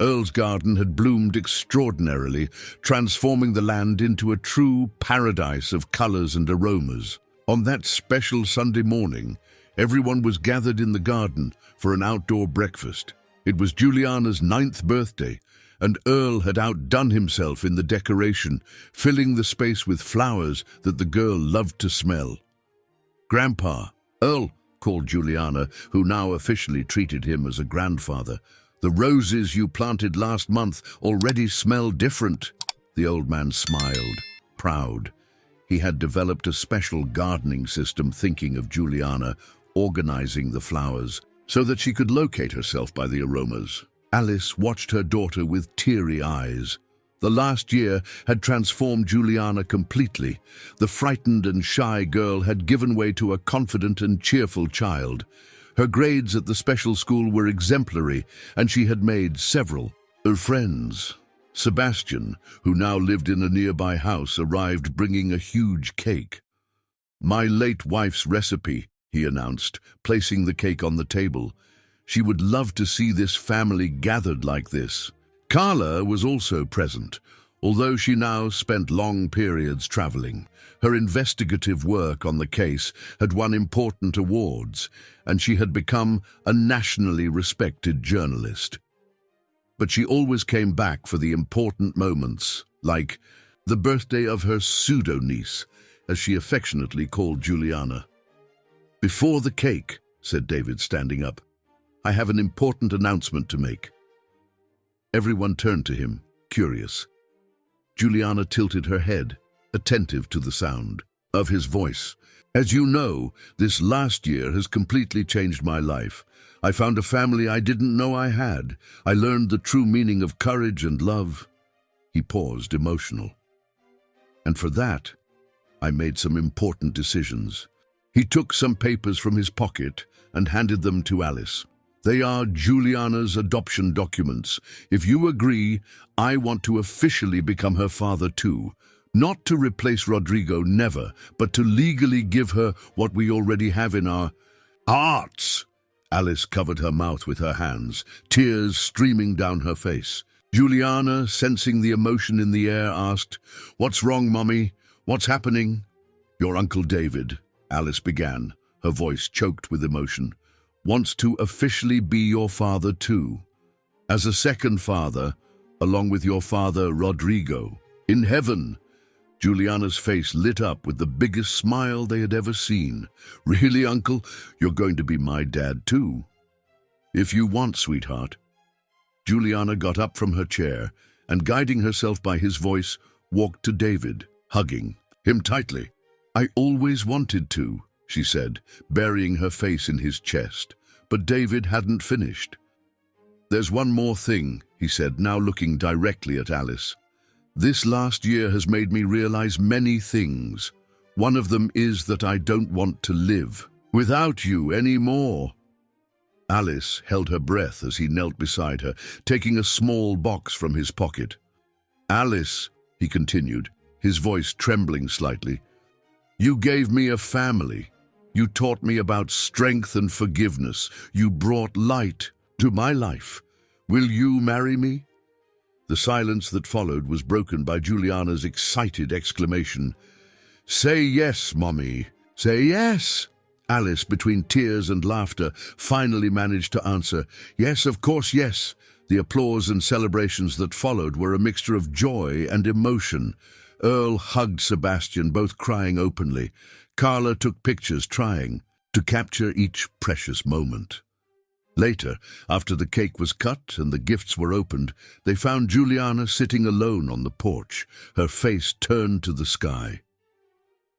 Earl's garden had bloomed extraordinarily, transforming the land into a true paradise of colors and aromas. On that special Sunday morning, everyone was gathered in the garden for an outdoor breakfast. It was Juliana's 9th birthday, and Earl had outdone himself in the decoration, filling the space with flowers that the girl loved to smell. "Grandpa," Earl called Juliana, who now officially treated him as a grandfather, "the roses you planted last month already smell different." The old man smiled, proud. He had developed a special gardening system thinking of Juliana, organizing the flowers so that she could locate herself by the aromas. Alice watched her daughter with teary eyes. The last year had transformed Juliana completely. The frightened and shy girl had given way to a confident and cheerful child. Her grades at the special school were exemplary, and she had made several friends. Sebastian, who now lived in a nearby house, arrived bringing a huge cake. "My late wife's recipe," he announced, placing the cake on the table. "She would love to see this family gathered like this." Carla was also present, although she now spent long periods traveling. Her investigative work on the case had won important awards, and she had become a nationally respected journalist. But she always came back for the important moments, like the birthday of her pseudo-niece, as she affectionately called Juliana. "Before the cake," said David, standing up, "I have an important announcement to make." Everyone turned to him, curious. Juliana tilted her head, attentive to the sound of his voice. "As you know, this last year has completely changed my life. I found a family I didn't know I had. I learned the true meaning of courage and love." He paused, emotional. "And for that, I made some important decisions." He took some papers from his pocket and handed them to Alice. "They are Juliana's adoption documents. If you agree, I want to officially become her father too. Not to replace Rodrigo, never, but to legally give her what we already have in our hearts." Alice covered her mouth with her hands, tears streaming down her face. Juliana, sensing the emotion in the air, asked, "What's wrong, Mommy? What's happening?" "Your Uncle David," Alice began, her voice choked with emotion, "wants to officially be your father too. As a second father, along with your father Rodrigo. In heaven." Juliana's face lit up with the biggest smile they had ever seen. "Really, Uncle? You're going to be my dad too?" "If you want, sweetheart." Juliana got up from her chair and, guiding herself by his voice, walked to David, hugging him tightly. "I always wanted to," she said, burying her face in his chest. But David hadn't finished. "There's one more thing," he said, now looking directly at Alice. "This last year has made me realize many things. One of them is that I don't want to live without you anymore." Alice held her breath as he knelt beside her, taking a small box from his pocket. "Alice," he continued, his voice trembling slightly, "you gave me a family. You taught me about strength and forgiveness. You brought light to my life. Will you marry me?" The silence that followed was broken by Juliana's excited exclamation. "Say yes, Mommy. Say yes." Alice, between tears and laughter, finally managed to answer, "Yes, of course, yes." The applause and celebrations that followed were a mixture of joy and emotion. Earl hugged Sebastian, both crying openly. Carla took pictures, trying to capture each precious moment. Later, after the cake was cut and the gifts were opened, they found Juliana sitting alone on the porch, her face turned to the sky.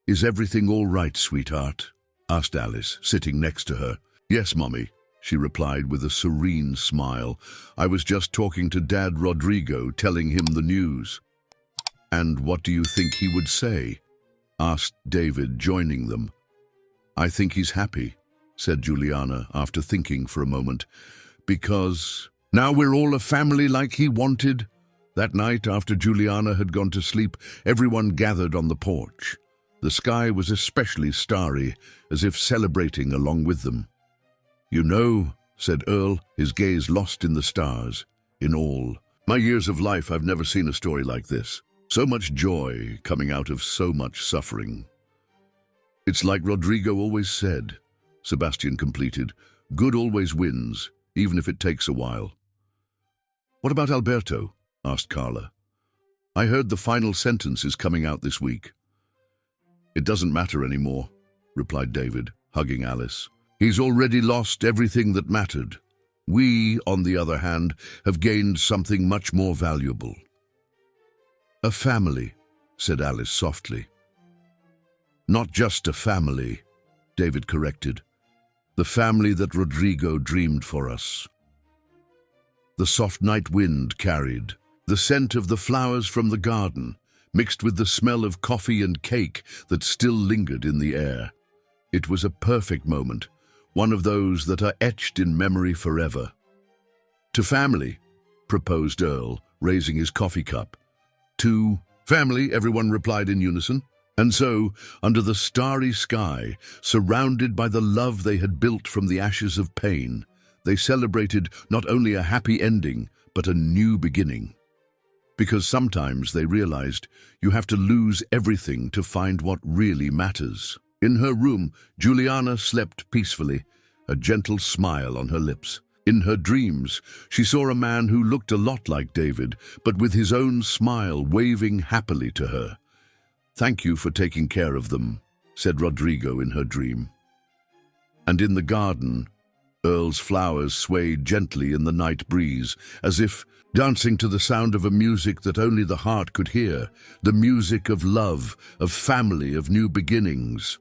"Is everything all right, sweetheart?" asked Alice, sitting next to her. "Yes, Mommy," she replied with a serene smile. "I was just talking to Dad Rodrigo, telling him the news." "And what do you think he would say?" asked David, joining them. "I think he's happy," said Juliana, after thinking for a moment, "because now we're all a family like he wanted." That night, after Juliana had gone to sleep, everyone gathered on the porch. The sky was especially starry, as if celebrating along with them. "You know," said Earl, his gaze lost in the stars. "In all my years of life, I've never seen a story like this. So much joy coming out of so much suffering." "It's like Rodrigo always said," Sebastian completed. "Good always wins, even if it takes a while." "What about Alberto?" asked Carla. "I heard the final sentence is coming out this week." "It doesn't matter anymore," replied David, hugging Alice. "He's already lost everything that mattered. We, on the other hand, have gained something much more valuable." "A family," said Alice softly. "Not just a family," David corrected. "The family that Rodrigo dreamed for us." The soft night wind carried the scent of the flowers from the garden, mixed with the smell of coffee and cake that still lingered in the air. It was a perfect moment, one of those that are etched in memory forever. "To family," proposed Earl, raising his coffee cup. "To family," everyone replied in unison. And so, under the starry sky, surrounded by the love they had built from the ashes of pain, they celebrated not only a happy ending, but a new beginning. Because sometimes, they realized, you have to lose everything to find what really matters. In her room, Juliana slept peacefully, a gentle smile on her lips. In her dreams, she saw a man who looked a lot like David, but with his own smile waving happily to her. "Thank you for taking care of them," said Rodrigo in her dream. And in the garden, Earl's flowers swayed gently in the night breeze, as if dancing to the sound of a music that only the heart could hear, the music of love, of family, of new beginnings.